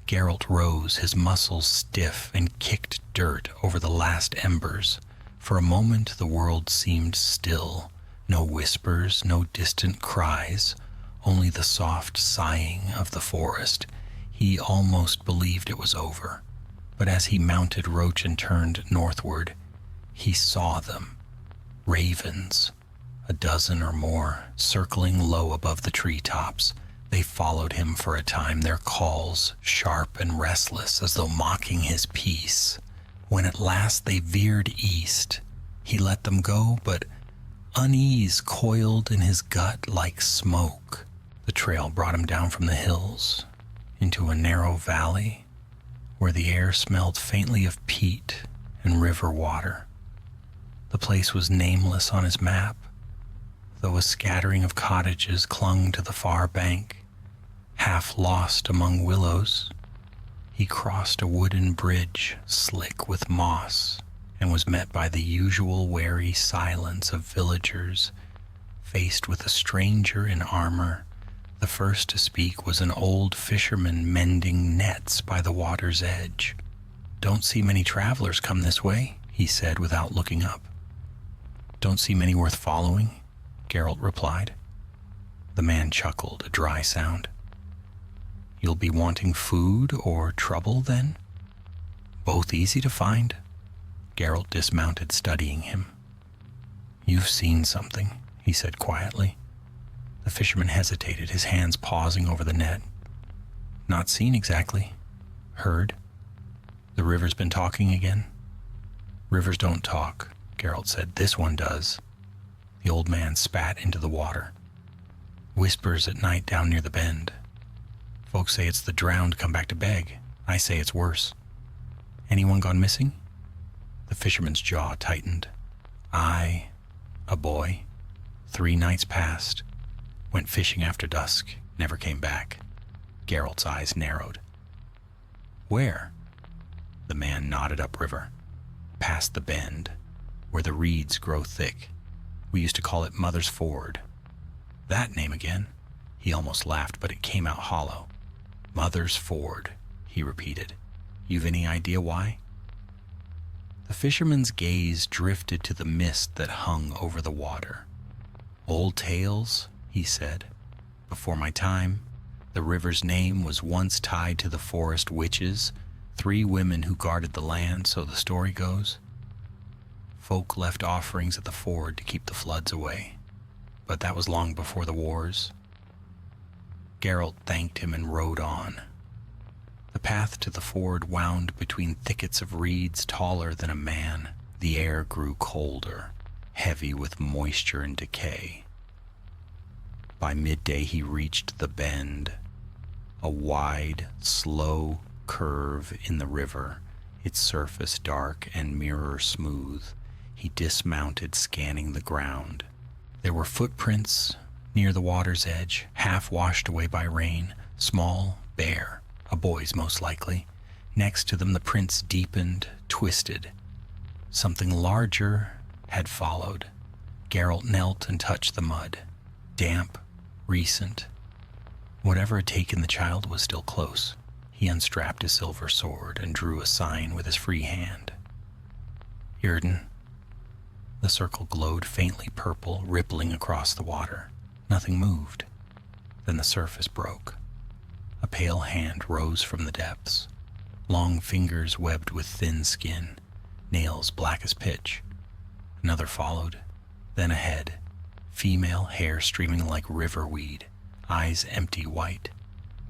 Geralt rose, his muscles stiff, and kicked dirt over the last embers. For a moment the world seemed still. No whispers, no distant cries, only the soft sighing of the forest. He almost believed it was over. But as he mounted Roach and turned northward, he saw them. Ravens, a dozen or more, circling low above the treetops. They followed him for a time, their calls sharp and restless, as though mocking his peace. When at last they veered east, he let them go, but unease coiled in his gut like smoke. The trail brought him down from the hills into a narrow valley where the air smelled faintly of peat and river water. The place was nameless on his map, though a scattering of cottages clung to the far bank. Half lost among willows, he crossed a wooden bridge slick with moss and was met by the usual wary silence of villagers. Faced with a stranger in armor, the first to speak was an old fisherman mending nets by the water's edge. "Don't see many travelers come this way," he said without looking up. "Don't see many worth following," Geralt replied. The man chuckled, a dry sound. "You'll be wanting food or trouble, then?" "Both easy to find." Geralt dismounted, studying him. "You've seen something," he said quietly. The fisherman hesitated, his hands pausing over the net. "Not seen exactly. Heard. The river's been talking again." "Rivers don't talk," Geralt said. "This one does." The old man spat into the water. "Whispers at night down near the bend. Folks say it's the drowned come back to beg. I say it's worse. Anyone gone missing?" The fisherman's jaw tightened. "Aye, a boy. 3 nights passed. Went fishing after dusk. Never came back." Geralt's eyes narrowed. "Where?" The man nodded upriver. "Past the bend, where the reeds grow thick. We used to call it Mother's Ford." "That name again." He almost laughed, but it came out hollow. "Mother's Ford," he repeated. "You've any idea why?" The fisherman's gaze drifted to the mist that hung over the water. "Old tales," he said. "Before my time, the river's name was once tied to the forest witches, 3 women who guarded the land, so the story goes. Folk left offerings at the ford to keep the floods away, but that was long before the wars." Geralt thanked him and rode on. The path to the ford wound between thickets of reeds taller than a man. The air grew colder, heavy with moisture and decay. By midday he reached the bend, a wide, slow curve in the river, its surface dark and mirror smooth. He dismounted, scanning the ground. There were footprints near the water's edge, half washed away by rain, small, bare, a boy's most likely. Next to them the prints deepened, twisted. Something larger had followed. Geralt knelt and touched the mud. Damp, recent. Whatever had taken the child was still close. He unstrapped his silver sword and drew a sign with his free hand. Irden. The circle glowed faintly purple, rippling across the water. Nothing moved. Then the surface broke. A pale hand rose from the depths. Long fingers webbed with thin skin, nails black as pitch. Another followed, then a head, female hair streaming like river weed, eyes empty white.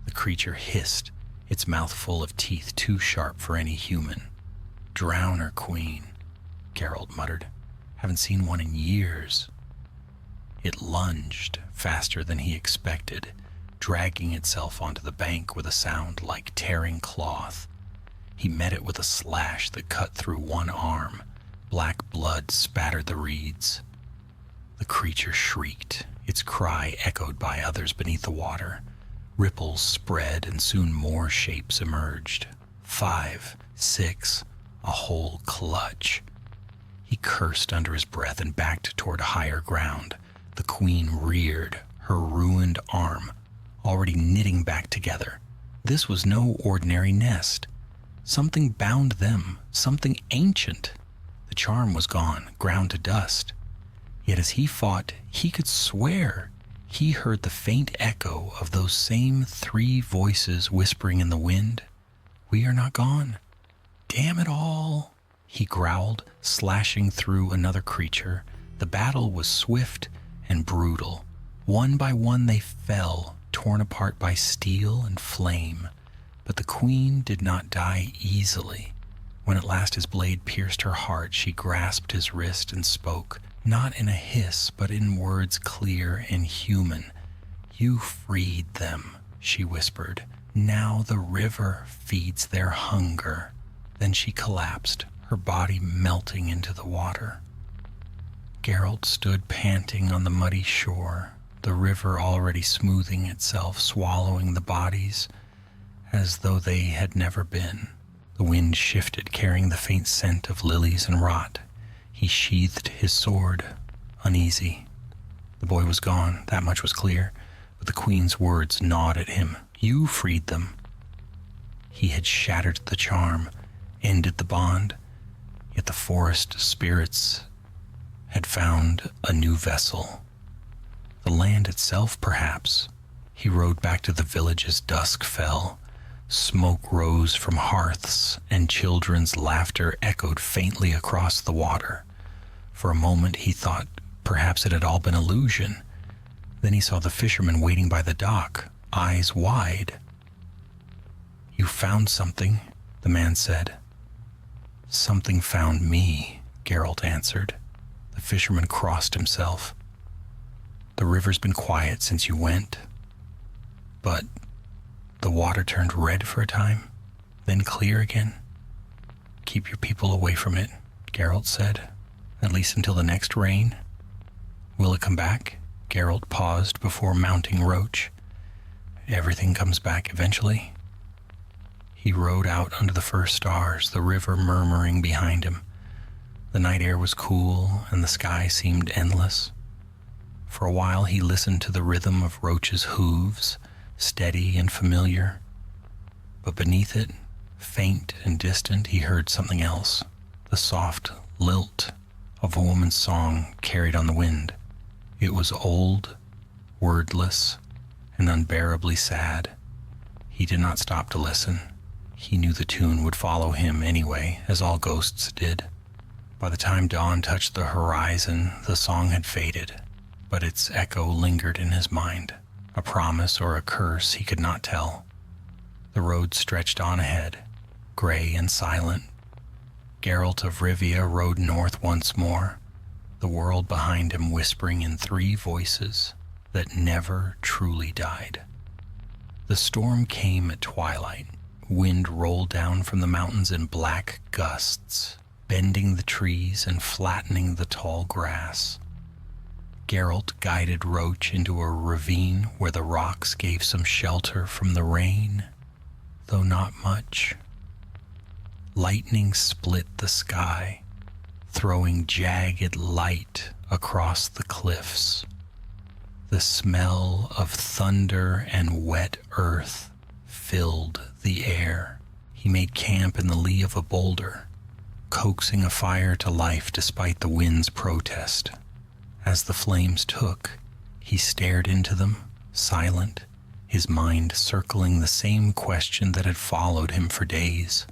The creature hissed, its mouth full of teeth too sharp for any human. "Drown her, queen," Geralt muttered. "Haven't seen one in years." It lunged faster than he expected, dragging itself onto the bank with a sound like tearing cloth. He met it with a slash that cut through one arm. Black blood spattered the reeds. The creature shrieked, its cry echoed by others beneath the water. Ripples spread and soon more shapes emerged. 5, 6, a whole clutch. He cursed under his breath and backed toward higher ground. The queen reared, her ruined arm already knitting back together. This was no ordinary nest. Something bound them, something ancient. The charm was gone, ground to dust. Yet as he fought, he could swear he heard the faint echo of those same 3 voices whispering in the wind. "We are not gone. Damn it all," he growled, slashing through another creature. The battle was swift and brutal. One by one they fell, torn apart by steel and flame. But the queen did not die easily. When at last his blade pierced her heart, she grasped his wrist and spoke, not in a hiss, but in words clear and human. "You freed them," she whispered. "Now the river feeds their hunger." Then she collapsed, her body melting into the water. Geralt stood panting on the muddy shore, the river already smoothing itself, swallowing the bodies as though they had never been. The wind shifted, carrying the faint scent of lilies and rot. He sheathed his sword, uneasy. The boy was gone, that much was clear, but the queen's words gnawed at him. "You freed them." He had shattered the charm, ended the bond, yet the forest spirits had found a new vessel. The land itself, perhaps. He rode back to the village as dusk fell. Smoke rose from hearths, and children's laughter echoed faintly across the water. For a moment he thought perhaps it had all been illusion. Then he saw the fisherman waiting by the dock, eyes wide. "You found something," the man said. "Something found me," Geralt answered. The fisherman crossed himself. "The river's been quiet since you went, but the water turned red for a time, then clear again." "Keep your people away from it," Geralt said, "at least until the next rain." "Will it come back?" Geralt paused before mounting Roach. "Everything comes back eventually." He rode out under the first stars, the river murmuring behind him. The night air was cool, and the sky seemed endless. For a while he listened to the rhythm of Roach's hooves, steady and familiar. But beneath it, faint and distant, he heard something else, the soft lilt of a woman's song carried on the wind. It was old, wordless, and unbearably sad. He did not stop to listen. He knew the tune would follow him anyway, as all ghosts did. By the time dawn touched the horizon, the song had faded, but its echo lingered in his mind, a promise or a curse he could not tell. The road stretched on ahead, gray and silent. Geralt of Rivia rode north once more, the world behind him whispering in 3 voices that never truly died. The storm came at twilight. Wind rolled down from the mountains in black gusts, bending the trees and flattening the tall grass. Geralt guided Roach into a ravine where the rocks gave some shelter from the rain, though not much. Lightning split the sky, throwing jagged light across the cliffs. The smell of thunder and wet earth filled the air. He made camp in the lee of a boulder, coaxing a fire to life despite the wind's protest. As the flames took, he stared into them, silent, his mind circling the same question that had followed him for days: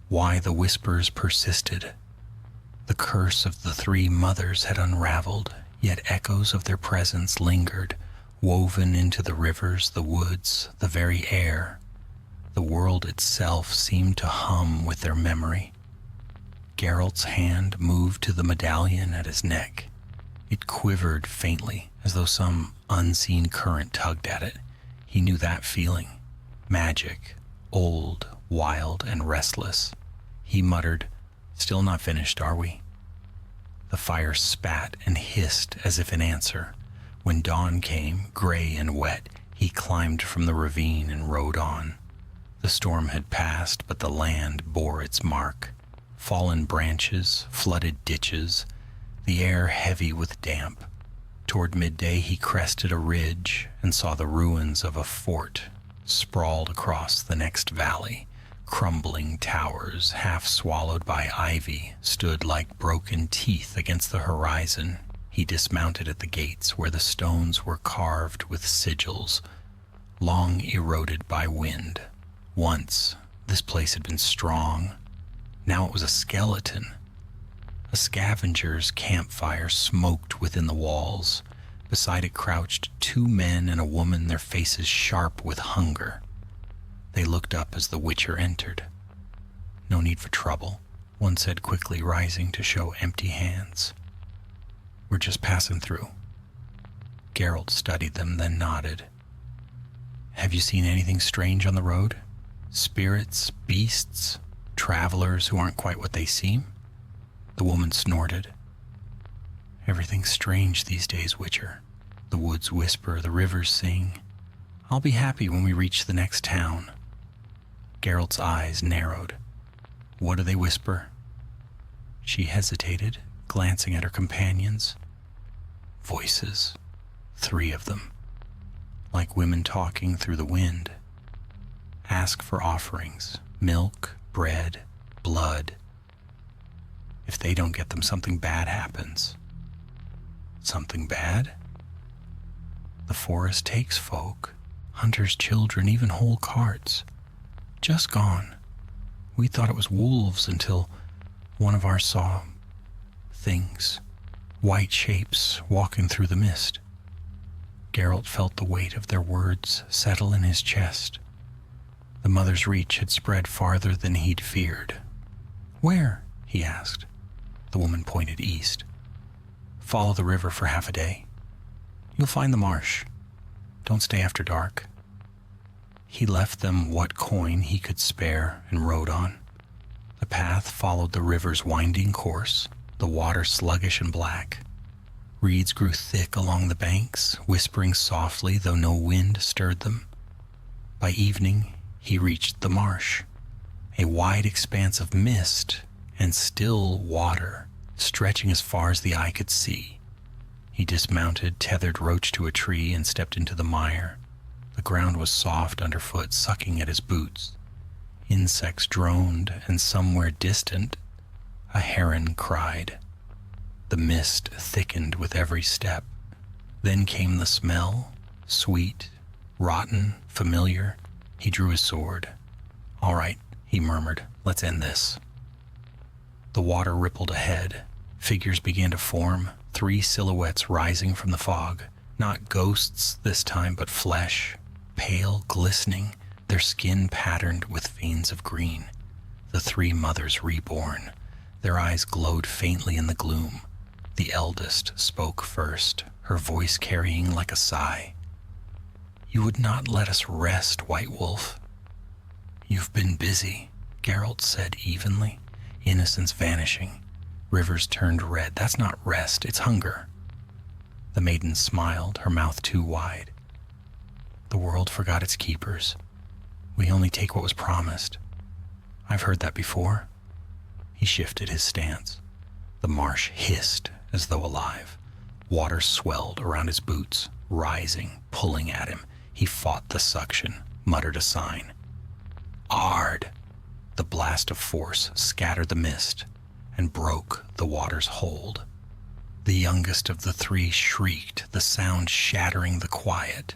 why the whispers persisted. The curse of the three mothers had unraveled, yet echoes of their presence lingered, woven into the rivers, the woods, the very air. The world itself seemed to hum with their memory. Geralt's hand moved to the medallion at his neck. It quivered faintly, as though some unseen current tugged at it. He knew that feeling. Magic, old, wild, and restless. He muttered, "Still not finished, are we?" The fire spat and hissed as if in answer. When dawn came, gray and wet, he climbed from the ravine and rode on. The storm had passed, but the land bore its mark. Fallen branches, flooded ditches, the air heavy with damp. Toward midday he crested a ridge and saw the ruins of a fort sprawled across the next valley. Crumbling towers, half swallowed by ivy, stood like broken teeth against the horizon. He dismounted at the gates where the stones were carved with sigils, long eroded by wind. Once, this place had been strong. Now it was a skeleton. A scavenger's campfire smoked within the walls. Beside it crouched two men and a woman, their faces sharp with hunger. They looked up as the Witcher entered. "No need for trouble," one said quickly, rising to show empty hands. "We're just passing through." Geralt studied them, then nodded. "Have you seen anything strange on the road? Spirits, beasts, travelers who aren't quite what they seem?" The woman snorted. "Everything's strange these days, Witcher. The woods whisper, the rivers sing. I'll be happy when we reach the next town." Geralt's eyes narrowed. "What do they whisper?" She hesitated, glancing at her companions. Voices. 3 of them. Like women talking through the wind. Ask for offerings. Milk, bread, blood. If they don't get them, something bad happens. Something bad? The forest takes folk. Hunters' children, even whole carts. Just gone. We thought it was wolves until one of ours saw things. White shapes walking through the mist. Geralt felt the weight of their words settle in his chest. The mother's reach had spread farther than he'd feared. "Where?" he asked. The woman pointed east. "Follow the river for half a day. You'll find the marsh. Don't stay after dark." He left them what coin he could spare and rode on. The path followed the river's winding course, the water sluggish and black. Reeds grew thick along the banks, whispering softly though no wind stirred them. By evening, he reached the marsh, a wide expanse of mist and still water, stretching as far as the eye could see. He dismounted, tethered Roach to a tree, and stepped into the mire. The ground was soft underfoot, sucking at his boots. Insects droned, and somewhere distant, a heron cried. The mist thickened with every step. Then came the smell, sweet, rotten, familiar. He drew his sword. "All right," he murmured, "let's end this." The water rippled ahead. Figures began to form, 3 silhouettes rising from the fog. Not ghosts this time, but flesh, pale, glistening, their skin patterned with veins of green. The 3 mothers reborn. Their eyes glowed faintly in the gloom. The eldest spoke first, her voice carrying like a sigh. "You would not let us rest, White Wolf." "You've been busy," Geralt said evenly, innocence vanishing. Rivers turned red. "That's not rest, it's hunger." The maiden smiled, her mouth too wide. "The world forgot its keepers. We only take what was promised. I've heard that before." He shifted his stance. The marsh hissed as though alive. Water swelled around his boots. rising, pulling at him. He fought the suction, muttered a sign. Ard! The blast of force scattered the mist and broke the water's hold. The youngest of the three shrieked, the sound shattering the quiet.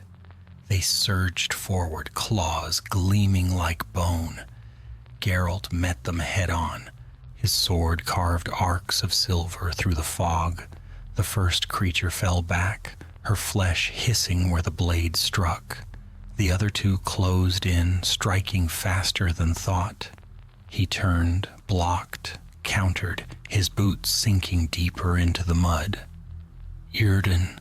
They surged forward, claws gleaming like bone. Geralt met them head-on. His sword carved arcs of silver through the fog. The first creature fell back, her flesh hissing where the blade struck. The other two closed in, striking faster than thought. He turned, blocked, countered, his boots sinking deeper into the mud. Yrden.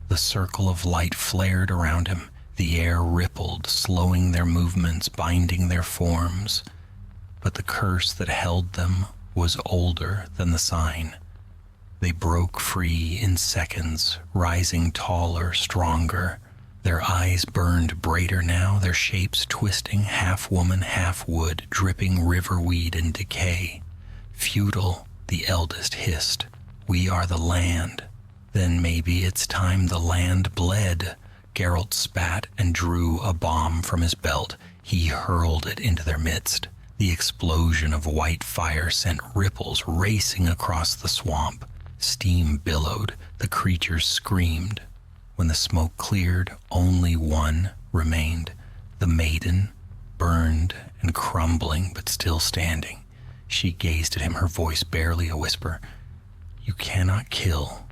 The circle of light flared around him. The air rippled, slowing their movements, binding their forms. But the curse that held them was older than the sign. They broke free in seconds, rising taller, stronger. Their eyes burned brighter now, their shapes twisting, half woman, half wood, dripping riverweed and decay. Futile, the eldest hissed. We are the land. Then maybe it's time the land bled. Geralt spat and drew a bomb from his belt. He hurled it into their midst. The explosion of white fire sent ripples racing across the swamp. Steam billowed. The creatures screamed. When the smoke cleared, only one remained. The maiden, burned and crumbling but still standing. She gazed at him, her voice barely a whisper. You cannot kill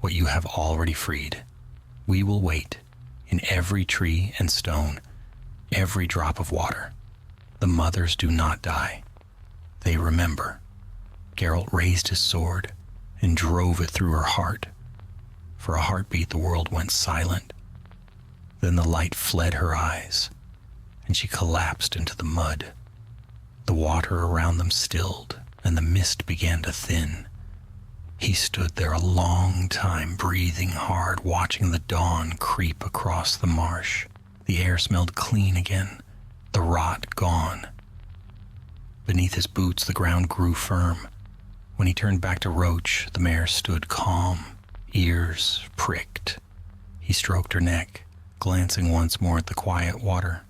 what you have already freed. We will wait in every tree and stone, every drop of water. The mothers do not die. They remember. Geralt raised his sword and drove it through her heart. For a heartbeat, the world went silent. Then the light fled her eyes, and she collapsed into the mud. The water around them stilled, and the mist began to thin. He stood there a long time, breathing hard, watching the dawn creep across the marsh. The air smelled clean again, the rot gone. Beneath his boots, the ground grew firm. When he turned back to Roach, the mare stood calm, ears pricked. He stroked her neck, glancing once more at the quiet water.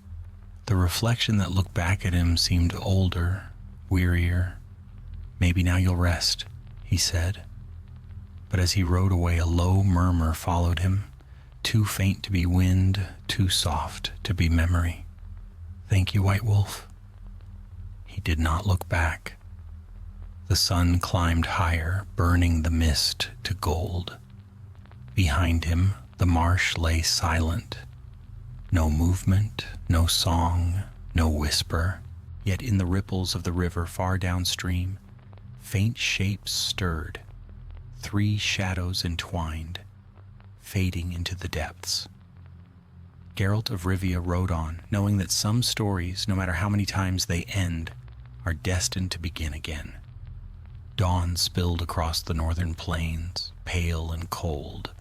The reflection that looked back at him seemed older, wearier. Maybe now you'll rest, he said. But as he rode away, a low murmur followed him, too faint to be wind, too soft to be memory. Thank you, White Wolf. He did not look back. The sun climbed higher, burning the mist to gold. Behind him, the marsh lay silent. No movement, no song, no whisper. Yet in the ripples of the river far downstream, faint shapes stirred, 3 shadows entwined, fading into the depths. Geralt of Rivia rode on, knowing that some stories, no matter how many times they end, are destined to begin again. Dawn spilled across the northern plains, pale and cold,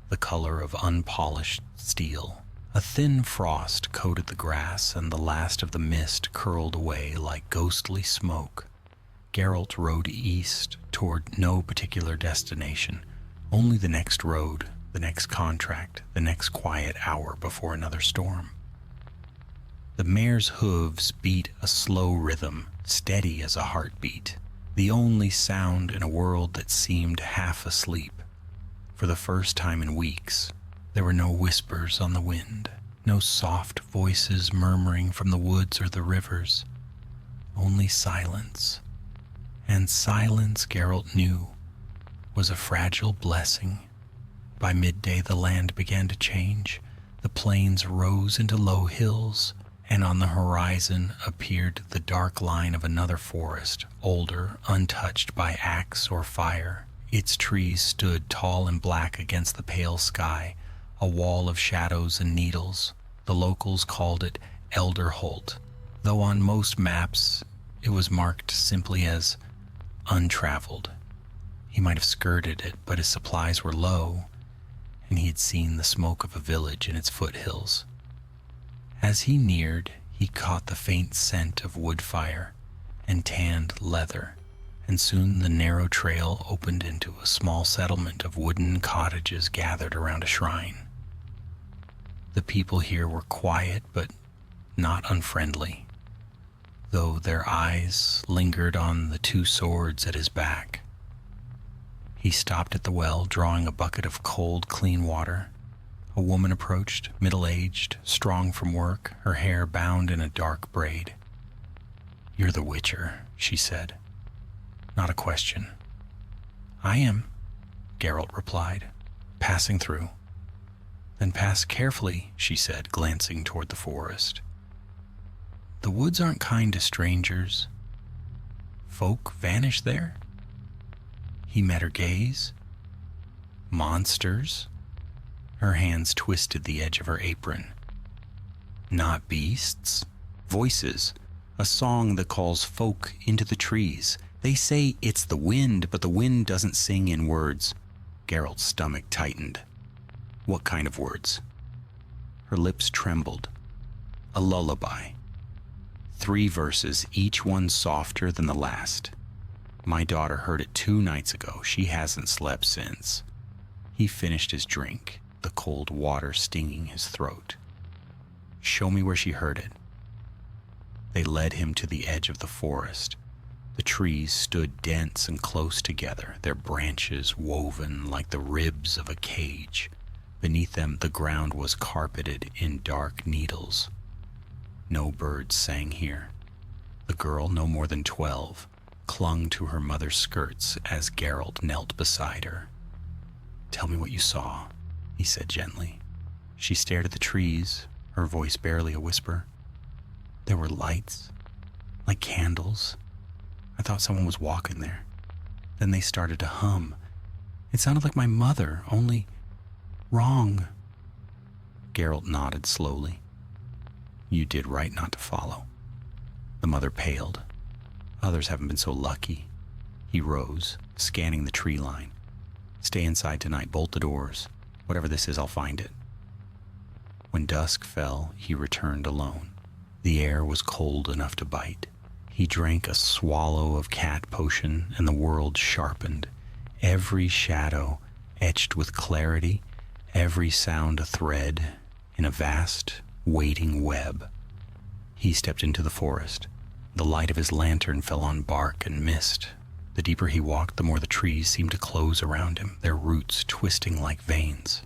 the color of unpolished steel. A thin frost coated the grass, and the last of the mist curled away like ghostly smoke. Geralt rode east toward no particular destination, only the next road, the next contract, the next quiet hour before another storm. The mare's hooves beat a slow rhythm, steady as a heartbeat, the only sound in a world that seemed half asleep. For the first time in weeks, there were no whispers on the wind, no soft voices murmuring from the woods or the rivers, only silence. And silence, Geralt knew, was a fragile blessing. By midday, the land began to change. The plains rose into low hills, and on the horizon appeared the dark line of another forest, older, untouched by axe or fire. Its trees stood tall and black against the pale sky, a wall of shadows and needles. The locals called it Elderholt, though on most maps it was marked simply as untraveled. He might have skirted it, but his supplies were low, and he had seen the smoke of a village in its foothills. As he neared, he caught the faint scent of wood fire and tanned leather, and soon the narrow trail opened into a small settlement of wooden cottages gathered around a shrine. The people here were quiet but not unfriendly, though their eyes lingered on the two swords at his back. He stopped at the well, drawing a bucket of cold, clean water. A woman approached, middle-aged, strong from work, her hair bound in a dark braid. "You're the Witcher," she said. Not a question. "I am," Geralt replied, passing through. "Then pass carefully," she said, glancing toward the forest. "The woods aren't kind to strangers. Folk vanish there." He met her gaze. "Monsters?" Her hands twisted the edge of her apron. "Not beasts. Voices. A song that calls folk into the trees. They say it's the wind, but the wind doesn't sing in words." Geralt's stomach tightened. "What kind of words?" Her lips trembled. "A lullaby. 3 verses, each one softer than the last. My daughter heard it 2 nights ago. She hasn't slept since." He finished his drink, the cold water stinging his throat. "Show me where she heard it." They led him to the edge of the forest. The trees stood dense and close together, their branches woven like the ribs of a cage. Beneath them, the ground was carpeted in dark needles. No birds sang here. The girl, no more than 12, clung to her mother's skirts as Geralt knelt beside her. "Tell me what you saw," he said gently. She stared at the trees, her voice barely a whisper. "There were lights, like candles. I thought someone was walking there. Then they started to hum. It sounded like my mother, only wrong." Geralt nodded slowly. "You did right not to follow." The mother paled. "Others haven't been so lucky." He rose, scanning the tree line. "Stay inside tonight, bolt the doors. Whatever this is, I'll find it." When dusk fell, he returned alone. The air was cold enough to bite. He drank a swallow of cat potion, and the world sharpened. Every shadow etched with clarity, every sound a thread in a vast, waiting web. He stepped into the forest. The light of his lantern fell on bark and mist. The deeper he walked, the more the trees seemed to close around him, their roots twisting like veins.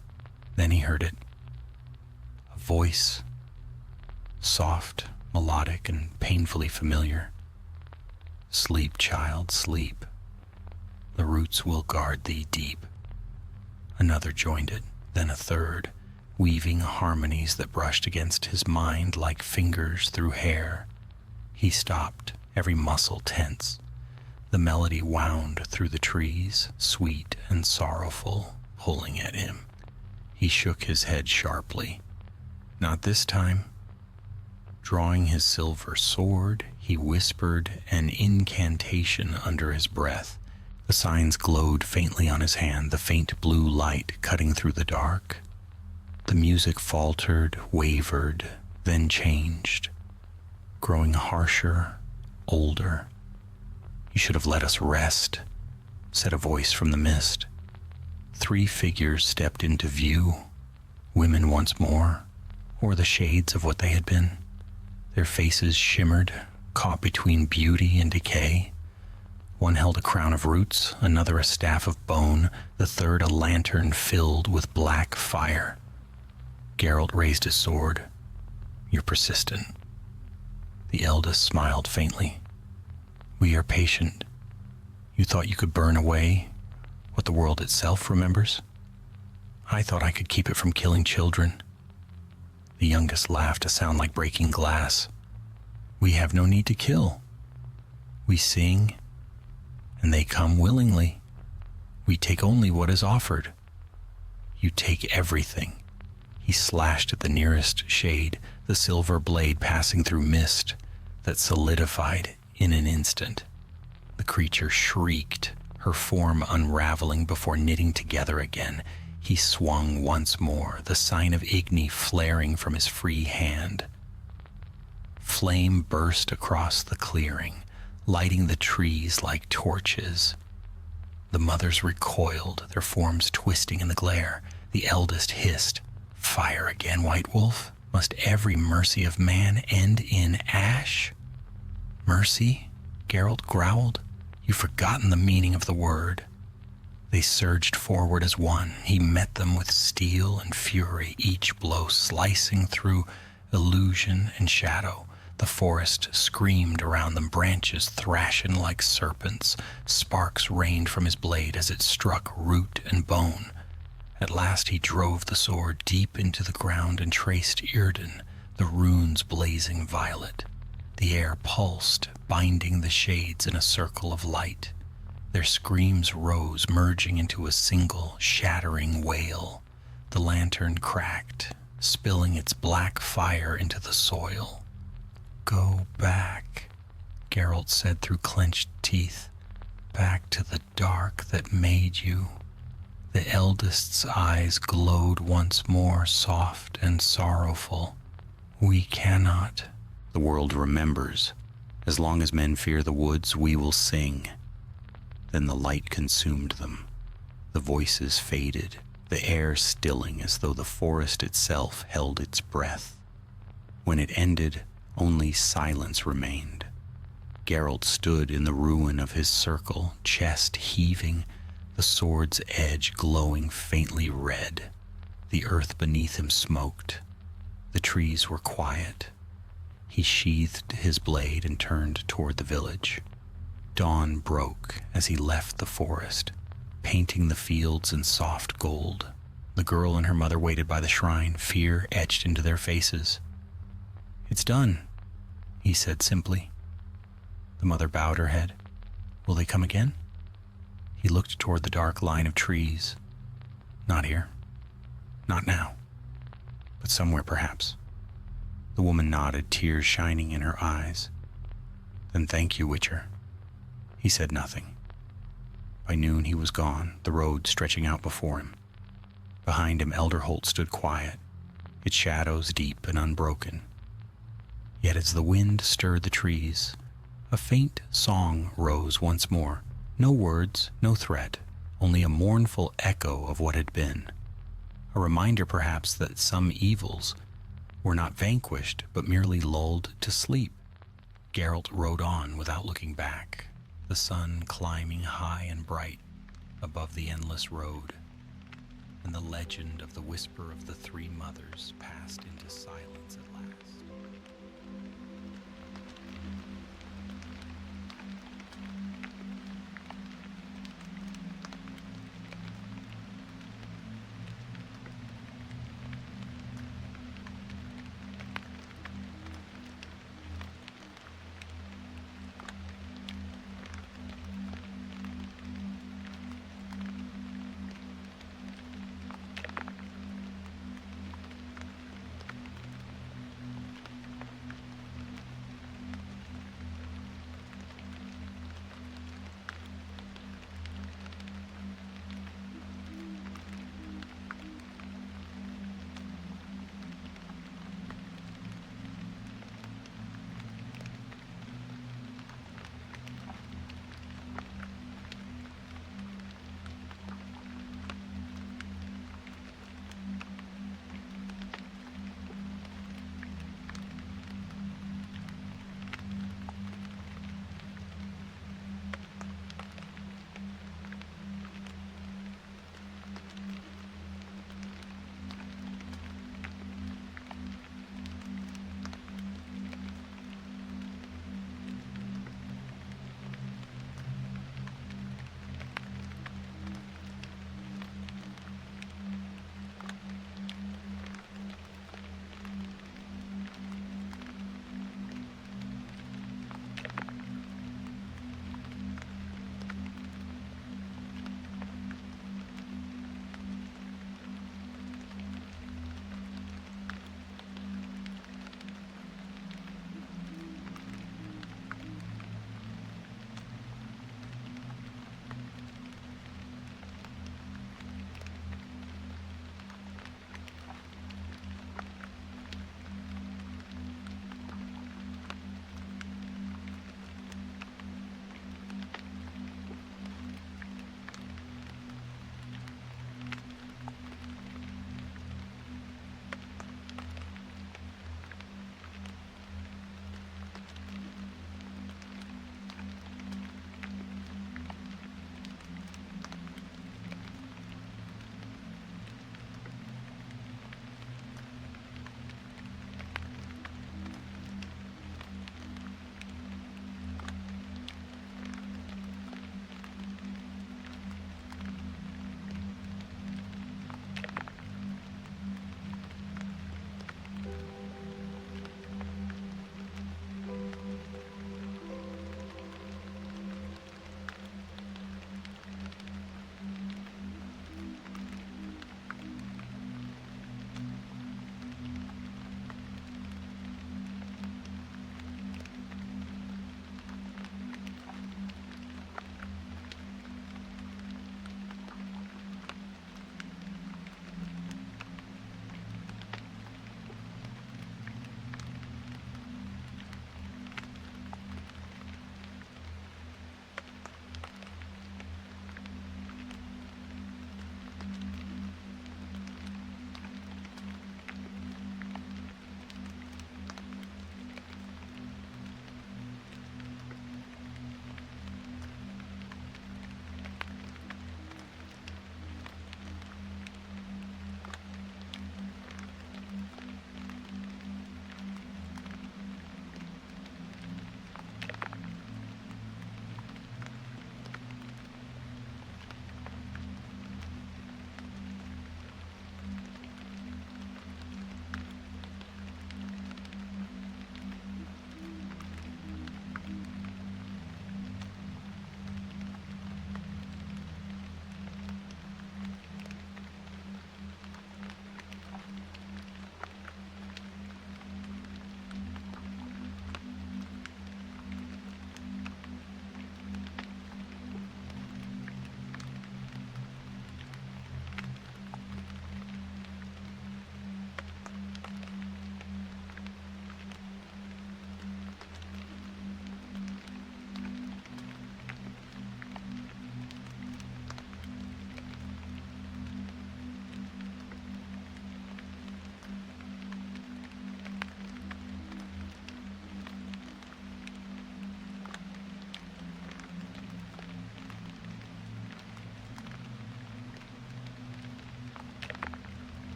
Then he heard it. A voice, soft, melodic, and painfully familiar. "Sleep, child, sleep. The roots will guard thee deep." Another joined it, then a third, weaving harmonies that brushed against his mind like fingers through hair. He stopped, every muscle tense. The melody wound through the trees, sweet and sorrowful, pulling at him. He shook his head sharply. "Not this time." Drawing his silver sword, he whispered an incantation under his breath. The signs glowed faintly on his hand, the faint blue light cutting through the dark. The music faltered, wavered, then changed, growing harsher, older. "You should have let us rest," said a voice from the mist. 3 figures stepped into view, women once more, or the shades of what they had been. Their faces shimmered, caught between beauty and decay. One held a crown of roots, another a staff of bone, the third a lantern filled with black fire. Geralt raised his sword. "You're persistent." The eldest smiled faintly. "We are patient. You thought you could burn away what the world itself remembers? I thought I could keep it from killing children." The youngest laughed, a sound like breaking glass. "We have no need to kill. We sing, and they come willingly. We take only what is offered. You take everything." He slashed at the nearest shade, the silver blade passing through mist that solidified in an instant. The creature shrieked, her form unraveling before knitting together again. He swung once more, the sign of Igni flaring from his free hand. Flame burst across the clearing, lighting the trees like torches. The mothers recoiled, their forms twisting in the glare. The eldest hissed, Fire again, White Wolf? Must every mercy of man end in ash? Mercy? Geralt growled. You've forgotten the meaning of the word. They surged forward as one. He met them with steel and fury, each blow slicing through illusion and shadow. The forest screamed around them, branches thrashing like serpents. Sparks rained from his blade as it struck root and bone. At last he drove the sword deep into the ground and traced Írden, the runes blazing violet. The air pulsed, binding the shades in a circle of light. Their screams rose, merging into a single, shattering wail. The lantern cracked, spilling its black fire into the soil. Go back, Geralt said through clenched teeth. Back to the dark that made you. The eldest's eyes glowed once more, soft and sorrowful. We cannot. The world remembers. As long as men fear the woods, we will sing. Then the light consumed them. The voices faded, the air stilling as though the forest itself held its breath. When it ended, only silence remained. Geralt stood in the ruin of his circle, chest heaving, the sword's edge glowing faintly red. The earth beneath him smoked. The trees were quiet. He sheathed his blade and turned toward the village. Dawn broke as he left the forest, painting the fields in soft gold. The girl and her mother waited by the shrine, fear etched into their faces. It's done, he said simply. The mother bowed her head. Will they come again? He looked toward the dark line of trees. Not here. Not now. But somewhere perhaps. The woman nodded, tears shining in her eyes. Then thank you, Witcher. He said nothing. By noon he was gone, the road stretching out before him. Behind him, Elderholt stood quiet, its shadows deep and unbroken. Yet as the wind stirred the trees, a faint song rose once more. No words, no threat, only a mournful echo of what had been. A reminder, perhaps, that some evils were not vanquished, but merely lulled to sleep. Geralt rode on without looking back, the sun climbing high and bright above the endless road, and the legend of the whisper of the three mothers passed into silence at last.